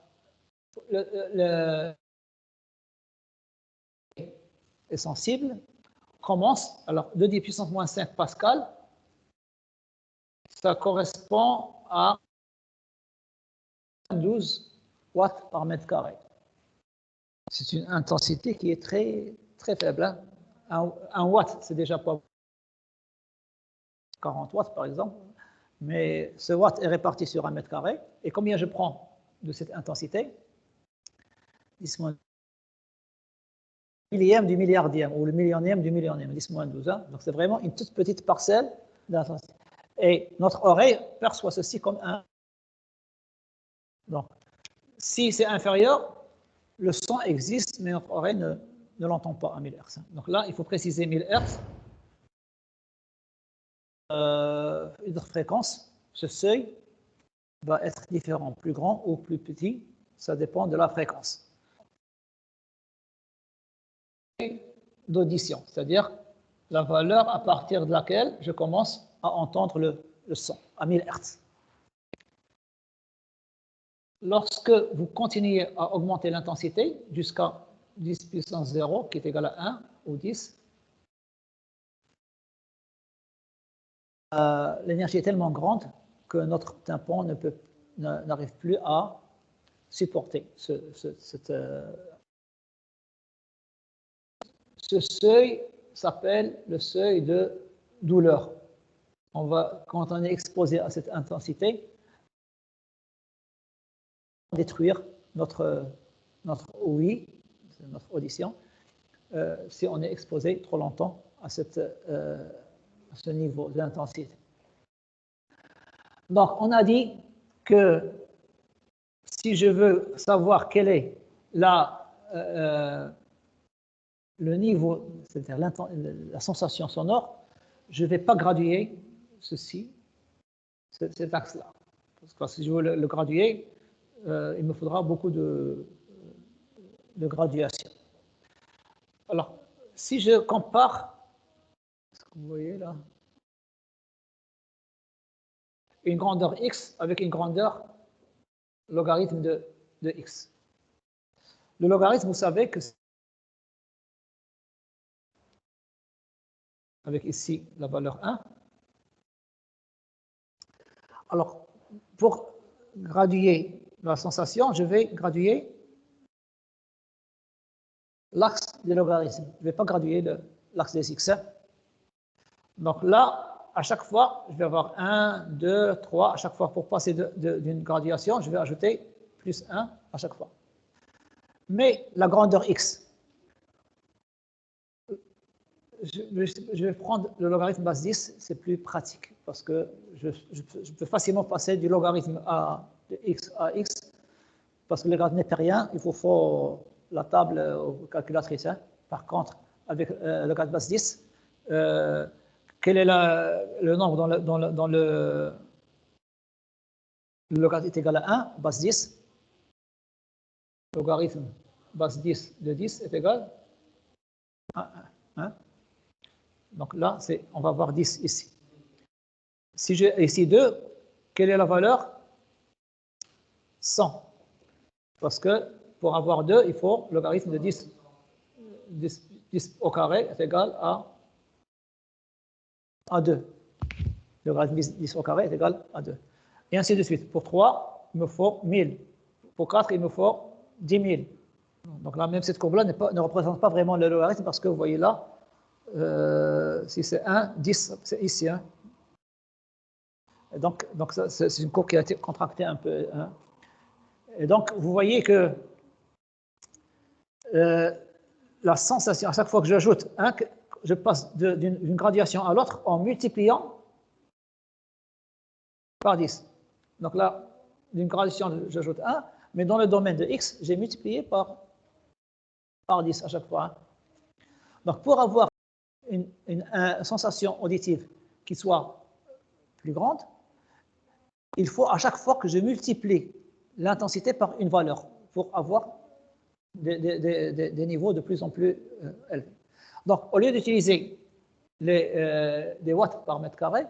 A: est sensible commence, alors 2 puissance moins 5 pascal, ça correspond à 12 watts par mètre carré. C'est une intensité qui est très, très faible. Hein. 1 watt, c'est déjà pas 40 watts, par exemple. Mais ce watt est réparti sur 1 mètre carré. Et combien je prends de cette intensité? 10 moins millième du milliardième, ou le millionième du millionième, 10 moins 12. Hein. Donc c'est vraiment une toute petite parcelle d'intensité. Et notre oreille perçoit ceci comme un. Donc, si c'est inférieur, le son existe, mais notre oreille ne l'entend pas à 1000 Hz. Donc là, il faut préciser 1000 Hz. Une autre fréquence, ce seuil va être différent, plus grand ou plus petit, ça dépend de la fréquence. D'audition, c'est-à-dire la valeur à partir de laquelle je commence à entendre le son, à 1000 Hz. Lorsque vous continuez à augmenter l'intensité jusqu'à 10 puissance 0, qui est égal à 1 ou 10, l'énergie est tellement grande que notre tympan n'arrive plus à supporter ce seuil s'appelle le seuil de douleur. Quand on est exposé à cette intensité, détruire notre ouïe, notre audition, si on est exposé trop longtemps à ce niveau d'intensité. Donc, on a dit que si je veux savoir quel est le niveau, c'est-à-dire la sensation sonore, je ne vais pas graduer ceci, cet axe-là. Parce que si je veux le graduer, il me faudra beaucoup de graduation. Alors, si je compare, ce que vous voyez là, une grandeur x avec une grandeur logarithme de x. Le logarithme, vous savez que avec ici la valeur 1. Alors, pour graduer la sensation, je vais graduer l'axe des logarithmes. Je ne vais pas graduer l'axe des x. Donc là, à chaque fois, je vais avoir 1, 2, 3. À chaque fois, pour passer d'une graduation, je vais ajouter plus 1 à chaque fois. Mais la grandeur x, je vais prendre le logarithme base 10, c'est plus pratique parce que je peux facilement passer du logarithme de x à x parce que le logarithme n'est rien, il faut la table calculatrice. Hein. Par contre, avec le logarithme base 10, quel est le nombre dans le logarithme est égal à 1, base 10, logarithme base 10 de 10 est égal à 1. Hein. Donc là, on va avoir 10 ici. Si j'ai ici 2, quelle est la valeur? 100. Parce que pour avoir 2, il faut le logarithme de 10 au carré est égal à 2. Le logarithme de 10 au carré est égal à 2. Et ainsi de suite. Pour 3, il me faut 1000. Pour 4, il me faut 10 000. Donc là, même cette courbe-là ne représente pas vraiment le logarithme parce que vous voyez là, si c'est 1, 10, c'est ici. Hein. Et donc c'est une courbe qui a été contractée un peu. Hein. Et donc, vous voyez que la sensation, à chaque fois que j'ajoute 1, je passe d'une graduation à l'autre en multipliant par 10. Donc là, d'une graduation, j'ajoute 1, mais dans le domaine de x, j'ai multiplié par 10 à chaque fois. Hein. Donc, pour avoir une sensation auditive qui soit plus grande, il faut à chaque fois que je multiplie l'intensité par une valeur pour avoir des niveaux de plus en plus élevés. Donc, au lieu d'utiliser des watts par mètre carré,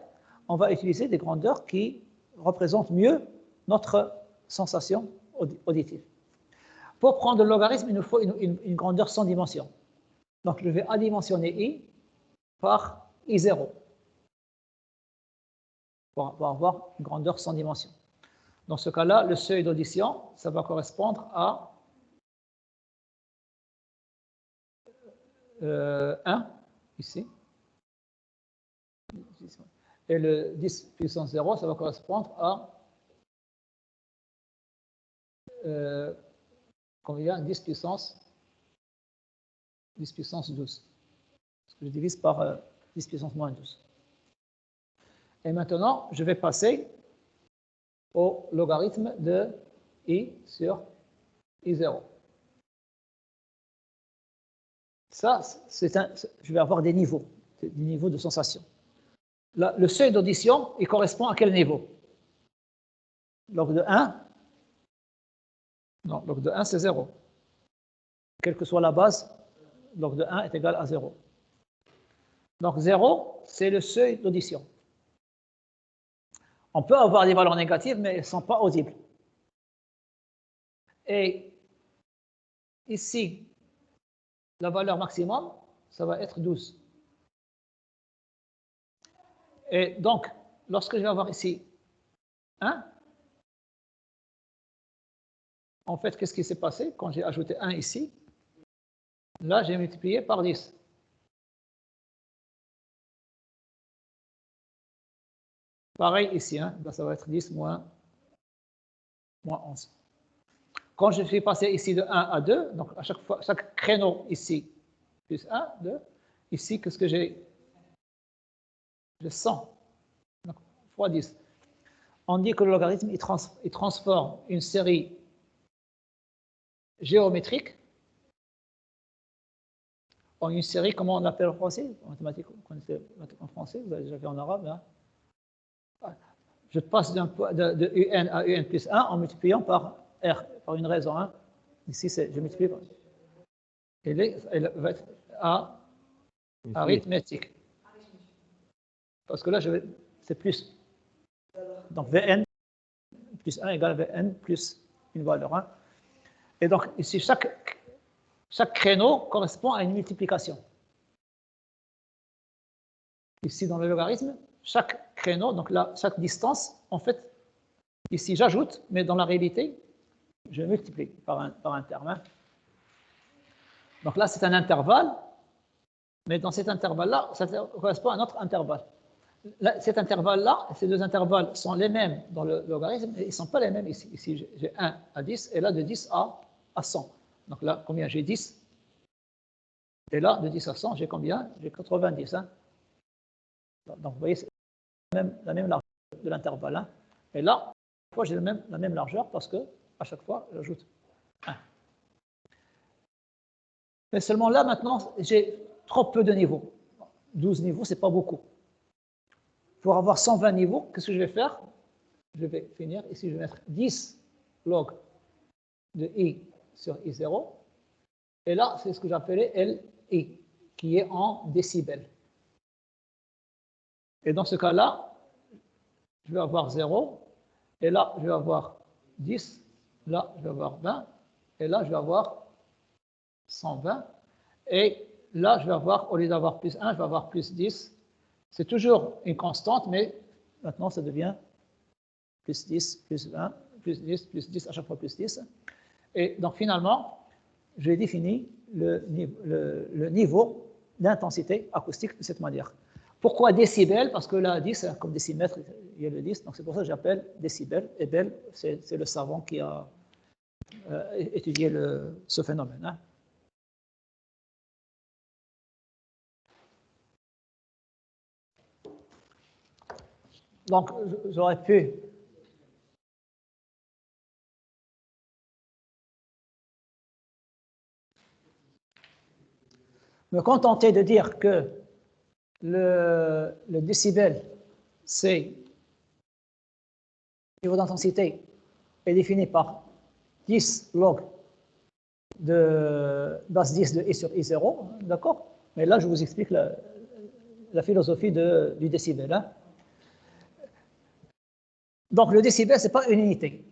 A: on va utiliser des grandeurs qui représentent mieux notre sensation auditive. Pour prendre le logarithme, il nous faut une grandeur sans dimension. Donc, je vais adimensionner i par I0 pour avoir une grandeur sans dimension. Dans ce cas-là, le seuil d'audition, ça va correspondre à 1, ici. Et le 10 puissance 0, ça va correspondre à combien? 10 puissance 12. Parce que je divise par 10 puissance moins 12. Et maintenant, je vais passer au logarithme de I sur I0. Ça, je vais avoir des niveaux de sensation. Là, le seuil d'audition, il correspond à quel niveau? Log de 1? Non, log de 1, c'est 0. Quelle que soit la base, log de 1 est égal à 0. Donc 0, c'est le seuil d'audition. On peut avoir des valeurs négatives, mais elles ne sont pas audibles. Et ici, la valeur maximum, ça va être 12. Et donc, lorsque je vais avoir ici 1, en fait, qu'est-ce qui s'est passé quand j'ai ajouté 1 ici? Là, j'ai multiplié par 10. Pareil ici, hein, ben, ça va être 10 moins 11. Quand je suis passé ici de 1 à 2, donc à chaque fois, chaque créneau ici, plus 1, 2, ici, qu'est-ce que j'ai? J'ai 100, donc fois 10. On dit que le logarithme, il transforme une série géométrique en une série, comment on l'appelle en français? En mathématiques, en français, vous avez déjà fait en arabe, hein? Je passe de UN à UN plus 1 en multipliant par R, par une raison 1. Ici, je multiplie par. Elle va être arithmétique. Parce que là, c'est plus. Donc, Vn plus 1 égale Vn plus une valeur 1. Et donc, ici, chaque créneau correspond à une multiplication. Ici, dans le logarithme, chaque créneau, donc là, chaque distance, en fait, ici, j'ajoute, mais dans la réalité, je multiplie par un terme. Hein. Donc là, c'est un intervalle, mais dans cet intervalle-là, ça correspond à un autre intervalle. Là, cet intervalle-là, ces deux intervalles sont les mêmes dans le logarithme, et ils ne sont pas les mêmes ici. Ici, j'ai 1 à 10, et là, de 10 à 100. Donc là, combien? J'ai 10. Et là, de 10 à 100, j'ai combien? J'ai 90. Hein. Donc, vous voyez, c'est la même largeur de l'intervalle. Hein. Et là, j'ai la même largeur parce que à chaque fois, j'ajoute 1. Mais seulement là, maintenant, j'ai trop peu de niveaux. 12 niveaux, ce n'est pas beaucoup. Pour avoir 120 niveaux, qu'est-ce que je vais faire? Je vais finir ici, je vais mettre 10 log de I sur I0. Et là, c'est ce que j'appelais LI, qui est en décibels. Et dans ce cas-là, je vais avoir 0. Et là, je vais avoir 10. Là, je vais avoir 20. Et là, je vais avoir 120. Et là, je vais avoir, au lieu d'avoir plus 1, je vais avoir plus 10. C'est toujours une constante, mais maintenant, ça devient plus 10, plus 20, plus 10, à chaque fois plus 10. Et donc, finalement, j'ai défini le niveau d'intensité acoustique de cette manière. Pourquoi décibels? Parce que là, 10, comme décimètre, il y a le 10, donc c'est pour ça que j'appelle décibels. Et Bell, c'est le savant qui a étudié ce phénomène. Hein. Donc, j'aurais pu me contenter de dire que le décibel, c'est le niveau d'intensité est défini par 10 log de base 10 de I sur I0, d'accord? Mais là, je vous explique la philosophie du décibel. Hein. Donc, le décibel, ce n'est pas une unité,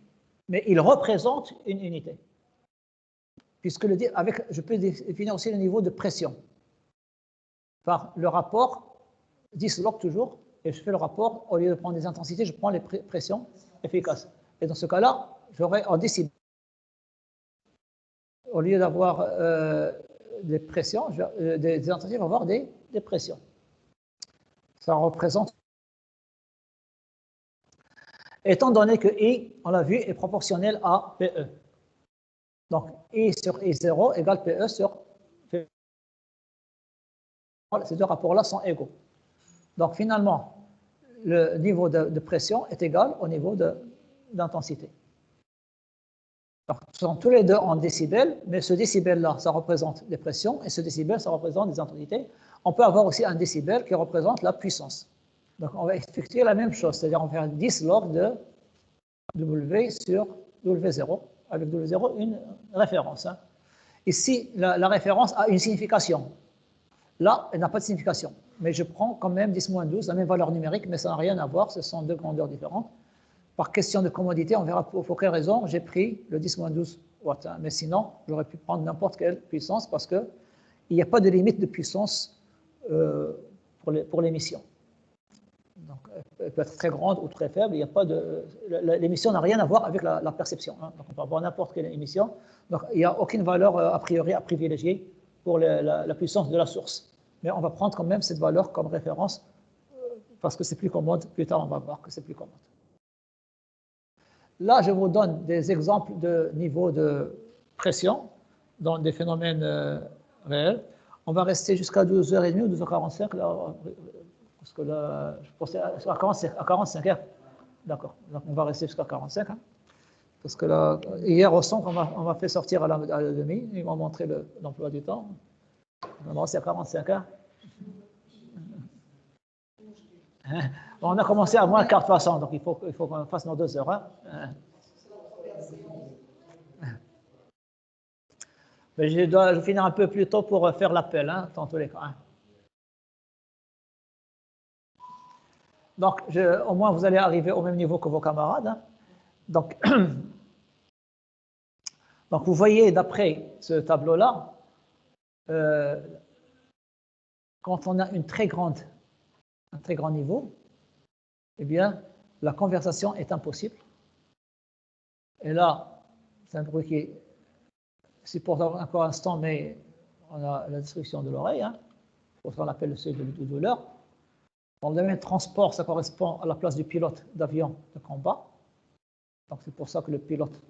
A: mais il représente une unité. Puisque je peux définir aussi le niveau de pression. par le rapport 10 log toujours, et je fais le rapport, au lieu de prendre des intensités, je prends les pressions efficaces. Et dans ce cas-là, j'aurai en décibels. Au lieu d'avoir des pressions, des intensités, je vais avoir des pressions. Ça représente. Étant donné que I, on l'a vu, est proportionnel à PE. Donc, I sur I0 égale PE sur PE. Ces deux rapports-là sont égaux. Donc, finalement, le niveau de pression est égal au niveau d'intensité. Ils sont tous les deux en décibels, mais ce décibel-là, ça représente des pressions, et ce décibel, ça représente des intensités. On peut avoir aussi un décibel qui représente la puissance. Donc, on va effectuer la même chose, c'est-à-dire on va faire 10 log de W sur W0, avec W0 une référence. Hein. Ici, la référence a une signification. Là, elle n'a pas de signification. Mais je prends quand même 10-12, la même valeur numérique, mais ça n'a rien à voir, ce sont deux grandeurs différentes. Par question de commodité, on verra pour quelle raison j'ai pris le 10-12 watts. Hein. Mais sinon, j'aurais pu prendre n'importe quelle puissance parce qu'il n'y a pas de limite de puissance pour l'émission. Donc, elle peut être très grande ou très faible. Il n'y a pas de l'émission n'a rien à voir avec la perception. Hein. Donc, on peut avoir n'importe quelle émission. Donc, il n'y a aucune valeur a priori à privilégier pour la puissance de la source. Mais on va prendre quand même cette valeur comme référence parce que c'est plus commode. Plus tard, on va voir que c'est plus commode. Là, je vous donne des exemples de niveau de pression dans des phénomènes réels. On va rester jusqu'à 12h30 ou 12h45. Là, parce que là, je pensais à 45 heures. D'accord. Donc, on va rester jusqu'à 45. Hein. Parce que là, hier au centre, on m'a fait sortir à la demi. Ils m'ont montré l'emploi du temps. On va rester à 45 heures. On a commencé à moins 4 de toute façon, donc il faut qu'on fasse nos 2 heures. Hein. Mais je dois finir un peu plus tôt pour faire l'appel, hein, dans tous les cas. Hein. Donc, au moins, vous allez arriver au même niveau que vos camarades. Hein. Donc, vous voyez, d'après ce tableau-là, quand on a un très grand niveau, eh bien, la conversation est impossible. Et là, c'est un bruit qui supporte encore un instant, mais on a la destruction de l'oreille, hein, pour ce qu'on appelle le seuil de douleur. Dans le domaine de transport, ça correspond à la place du pilote d'avion de combat. Donc, c'est pour ça que le pilote,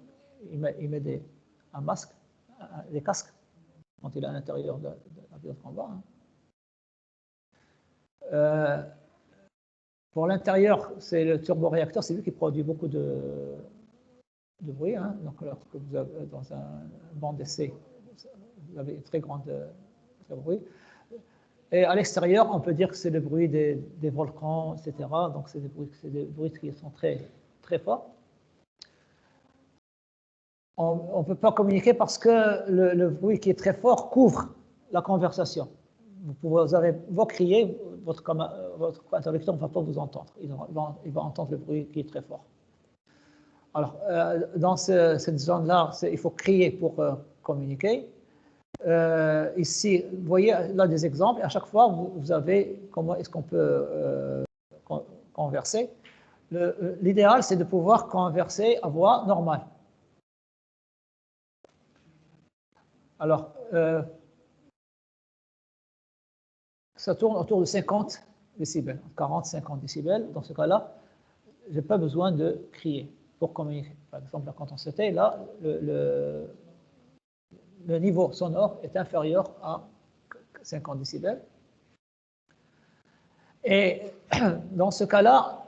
A: il met un masque, des casques, quand il est à l'intérieur de l'avion de combat. Hein. Pour l'intérieur, c'est le turboréacteur, c'est lui qui produit beaucoup de bruit. Hein. Donc, lorsque vous avez dans un banc d'essai, vous avez une très grande bruit. Et à l'extérieur, on peut dire que c'est le bruit des volcans, etc. Donc, c'est des bruits qui sont très, très forts. On ne peut pas communiquer parce que le bruit qui est très fort couvre la conversation. Vous avez beau crier, votre interlocuteur ne va pas vous entendre. Il va entendre le bruit qui est très fort. Alors, dans cette zone-là, il faut crier pour communiquer. Ici, vous voyez là des exemples. À chaque fois, vous avez comment est-ce qu'on peut converser. L'idéal, c'est de pouvoir converser à voix normale. Alors, ça tourne autour de 50 décibels, 40-50 décibels. Dans ce cas-là, je n'ai pas besoin de crier pour communiquer. Par exemple, quand on se tait, là, le niveau sonore est inférieur à 50 décibels. Et dans ce cas-là,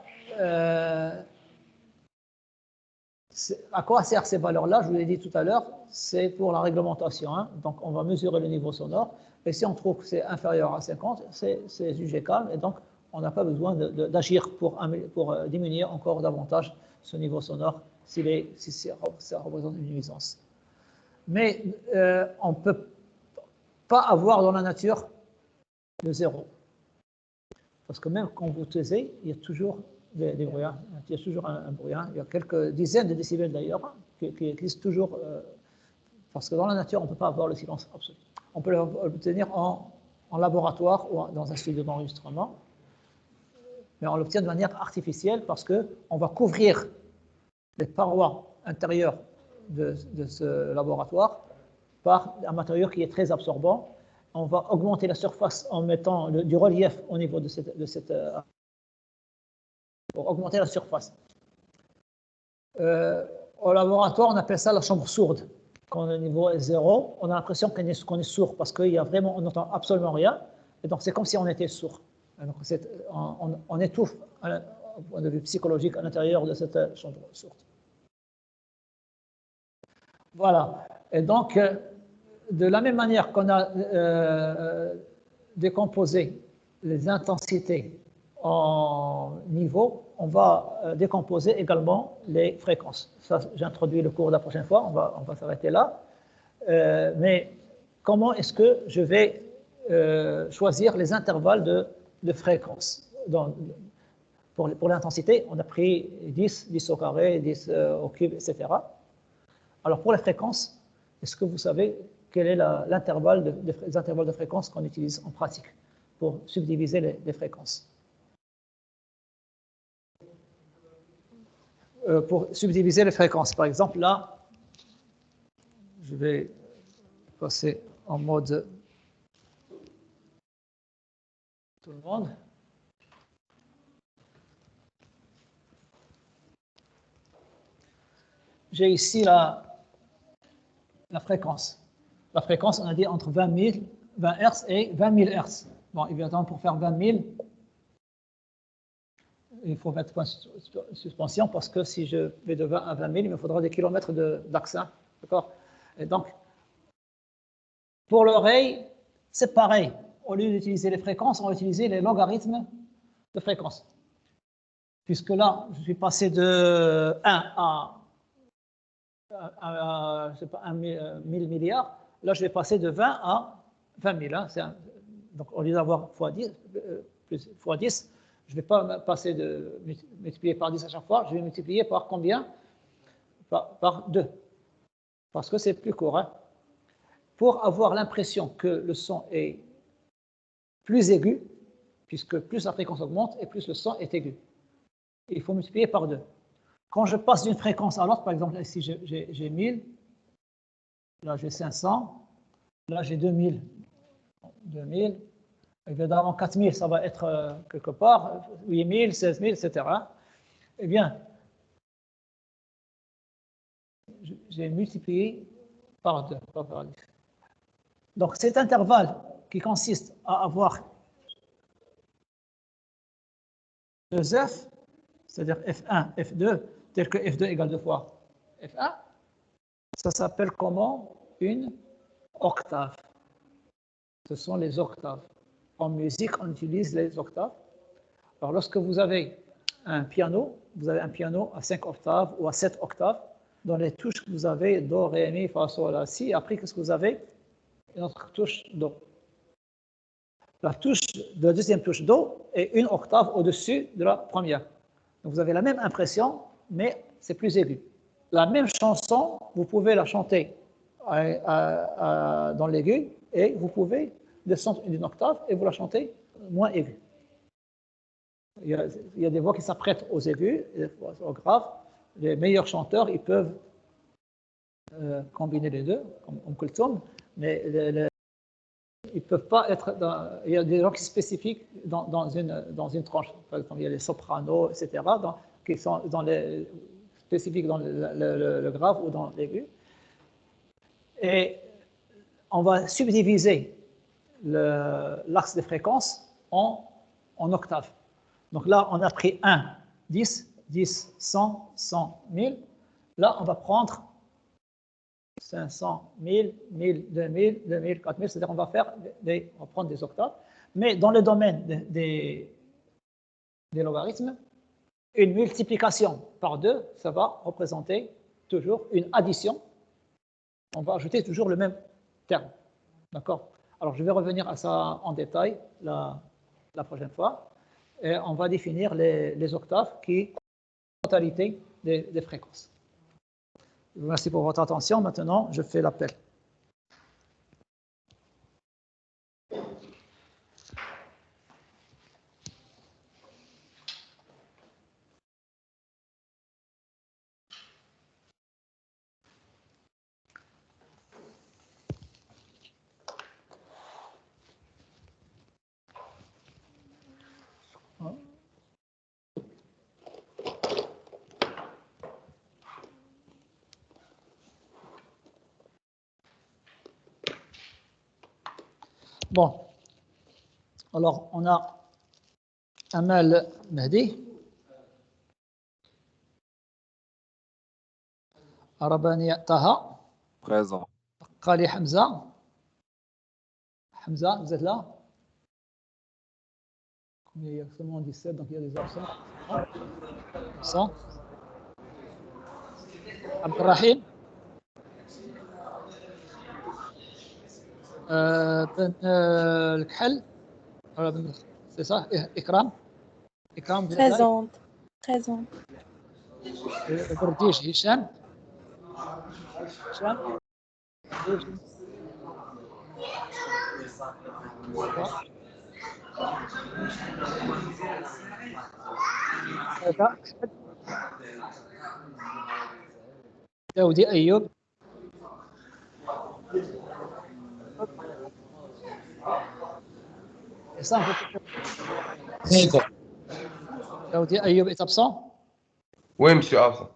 A: à quoi servent ces valeurs-là? Je vous l'ai dit tout à l'heure, c'est pour la réglementation. Hein. Donc, on va mesurer le niveau sonore. Et si on trouve que c'est inférieur à 50, c'est jugé calme. Et donc, on n'a pas besoin d'agir pour diminuer encore davantage ce niveau sonore si ça représente une nuisance. Mais on ne peut pas avoir dans la nature le zéro. Parce que même quand vous taisez, il y a toujours des bruits. Il y a toujours un bruit. Il y a quelques dizaines de décibels d'ailleurs qui existent toujours. Parce que dans la nature, on ne peut pas avoir le silence absolu. On peut l'obtenir en en laboratoire ou dans un studio d'enregistrement, mais on l'obtient de manière artificielle parce qu'on va couvrir les parois intérieures de ce laboratoire par un matériau qui est très absorbant. On va augmenter la surface en mettant du relief au niveau de cette pour augmenter la surface. Au laboratoire, on appelle ça la chambre sourde. Quand le niveau est 0, on a l'impression qu'on est sourd parce qu'il y a vraiment, on n'entend absolument rien. Et donc, c'est comme si on était sourd. Donc, on étouffe, au point de vue psychologique, à l'intérieur de cette chambre sourde. Voilà. Et donc, de la même manière qu'on a décomposé les intensités en niveaux, on va décomposer également les fréquences. Ça, j'introduis le cours de la prochaine fois, on va s'arrêter là. Mais comment est-ce que je vais choisir les intervalles de fréquence? Pour l'intensité, on a pris 10 au carré, 10 au cube, etc. Alors pour les fréquences, est-ce que vous savez quel est les intervalles de fréquence qu'on utilise en pratique pour subdiviser les fréquences? Pour subdiviser les fréquences, par exemple, là, je vais passer en mode tout le monde. J'ai ici la fréquence. La fréquence, on a dit entre 20 Hz et 20 000 Hz. Bon, évidemment, pour faire 20 000, il faut mettre point de suspension parce que si je vais de 20 à 20 000, il me faudra des kilomètres d'axe. D'accord? Et donc, pour l'oreille, c'est pareil. Au lieu d'utiliser les fréquences, on va utiliser les logarithmes de fréquence. Puisque là, je suis passé de 1 je sais pas, 1000 milliards. Là, je vais passer de 20 à 20 000. Hein. Donc, au lieu d'avoir x10, je ne vais pas passer de multiplier par 10 à chaque fois, je vais multiplier par combien? Par 2. Parce que c'est plus court. Hein. Pour avoir l'impression que le son est plus aigu, puisque plus la fréquence augmente et plus le son est aigu, il faut multiplier par 2. Quand je passe d'une fréquence à l'autre, par exemple, ici j'ai 1000, là j'ai 500, là j'ai 2000, évidemment 4000, ça va être quelque part, 8000, 16000, etc. Eh bien, j'ai multiplié par 2, pas par 10. Donc cet intervalle qui consiste à avoir 2 f, c'est-à-dire f1, f2, tel que f2 égale 2 fois f1, ça s'appelle comment? Une octave. Ce sont les octaves. En musique, on utilise les octaves. Alors, lorsque vous avez un piano, vous avez un piano à 5 octaves ou à 7 octaves. Dans les touches, vous avez Do, Ré, Mi, Fa, Sol, La, Si. Après, qu'est-ce que vous avez? Une autre touche Do. La deuxième touche Do est une octave au-dessus de la première. Donc, vous avez la même impression, mais c'est plus aigu. La même chanson, vous pouvez la chanter dans l'aigu et vous pouvez descendre d'une octave et vous la chantez moins aiguë. Il y a des voix qui s'apprêtent aux aigus et aux graves. Les meilleurs chanteurs, ils peuvent combiner les deux, comme Kulthum, mais ils ne peuvent pas être il y a des gens qui sont spécifiques dans une tranche. Par exemple, il y a les sopranos, etc., qui sont spécifiques dans le grave ou dans l'aigu. Et on va subdiviser l'axe des fréquences en octaves. Donc là, on a pris 1, 10, 10, 100, 100, 1000. Là, on va prendre 500, 1000, 1000, 2000, 2000, 4000, c'est-à-dire on va prendre des octaves. Mais dans le domaine des logarithmes, une multiplication par 2, ça va représenter toujours une addition. On va ajouter toujours le même terme. D'accord? Alors, je vais revenir à ça en détail la prochaine fois. Et on va définir les octaves qui sont la totalité des fréquences. Merci pour votre attention. Maintenant, je fais l'appel. Bon, alors on a Amal Mehdi, Arabani Taha,
D: Présent.
A: Kali Hamza. Hamza, vous êtes là? Il y a seulement 17, donc il y a des absents. Absents. Abdelrahim. الكحل. C'est ça? Ikram. Ikram, vous êtes là?
E: Présente. Présente.
A: Bordij, Hicham. Hicham. داودي أيوب. داودي أيوب est absent.
F: Oui, monsieur absent.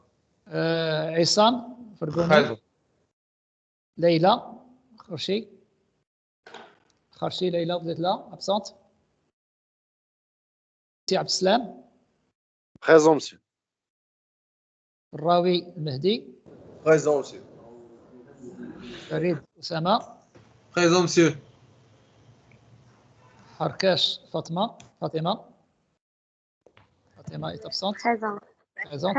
A: عصام فرقوني.
F: Présent.
A: ليلى خرشي. خرشي ليلى, vous êtes là, absente. عبد السلام.
D: Présent, monsieur.
A: الراوي المهدي.
D: Présent, monsieur.
A: فريد أسامة.
D: Présent, monsieur.
A: حركاش فاطمة. فاطمة est absente.
E: Présente.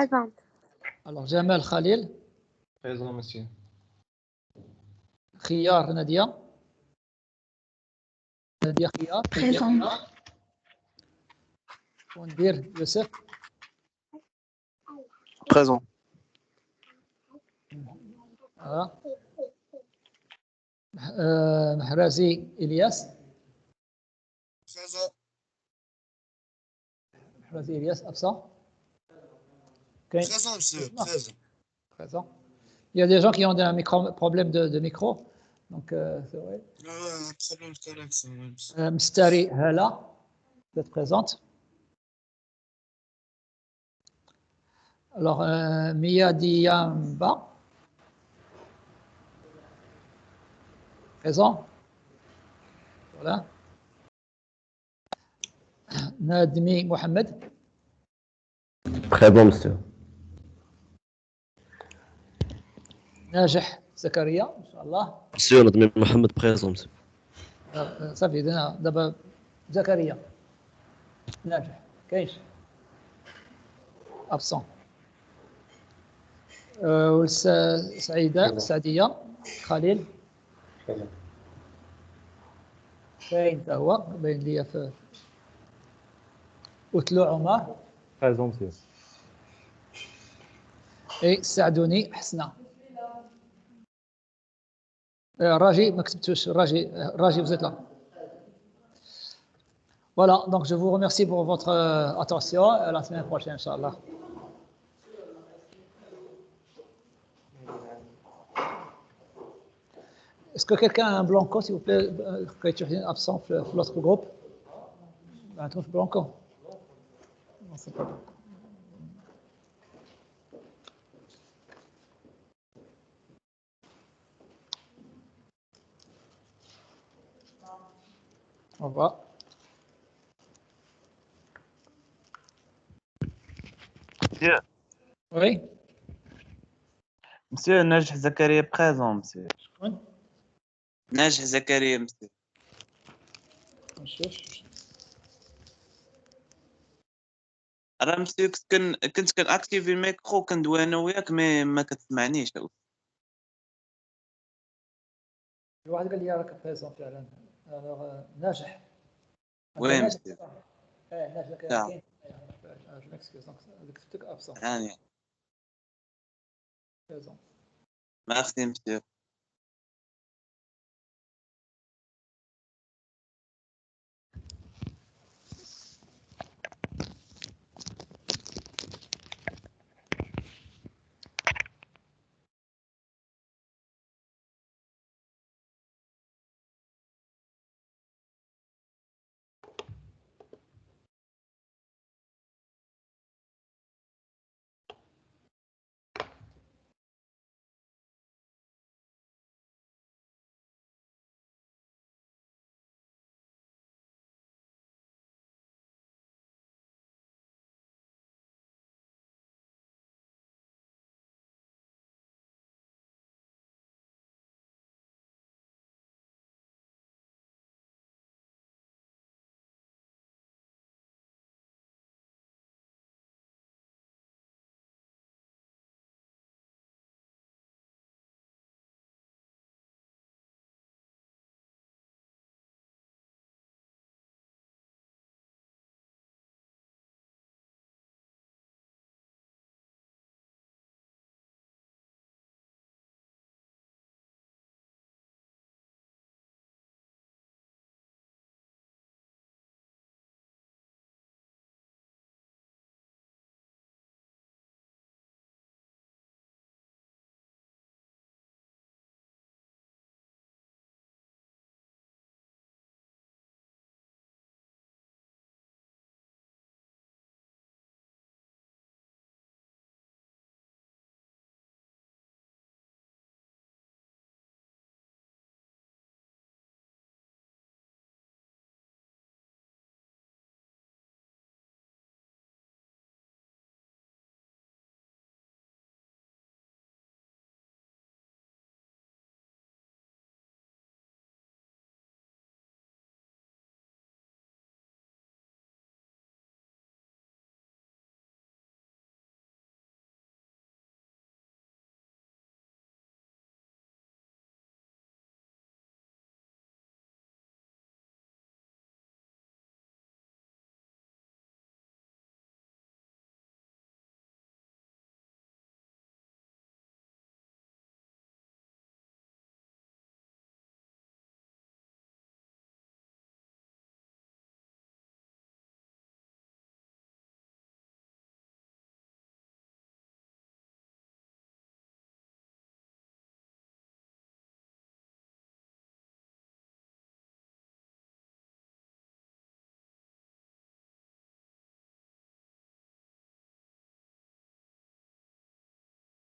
A: Alors Jamal Khalil.
F: Présent, monsieur.
A: خيار نادية. نادية خيار.
E: Présente.
A: وندير يوسف.
D: Présent.
A: محرازي إلياس.
D: Présent.
A: محرازي إلياس absent.
D: Présent, monsieur.
A: Présent. Il y a des gens qui ont un problème de micro. Donc, c'est vrai.
D: Un problème de connexion.
A: Mstari Hala, vous êtes présente. Alors, Mia Diamba, présent. Voilà. Nadmi Mohamed.
G: Présent, monsieur.
A: ناجح زكريا ان شاء الله.
G: Monsieur Nadmi Mohamed présent, monsieur.
A: صافي دابا زكريا ناجح كاينش ابسون. سعيدة خليل كاين حتى هو باين ليا في. وتلو عمر.
C: Présent, monsieur.
A: اي ساعدوني حسنة. راجي ما كتبتوش. راجي vous êtes là. Voilà, donc je vous remercie pour votre attention. À la semaine prochaine, Inch'Allah. Est-ce que quelqu'un a un blanco, s'il vous plaît, qui est absent de l'autre groupe? Un truc blanco. Non, c'est pas bon. Au revoir.
H: Monsieur.
A: Oui.
H: Monsieur Najh Zakaria présent, monsieur.
A: Oui.
H: Najh Zakaria, monsieur. راه مسيو كنت كنأكتيفي الميكرو كندوي انا وياك مي ما كتسمعنيش.
A: واحد قال لي راك بريزون فعلا. ناجح.
H: وي مسيو.
A: ناجح كاين. جو مكسكيوز دونك كتبتك ابسون.
H: هاني.
A: بريزون.
H: ميرسي مسيو.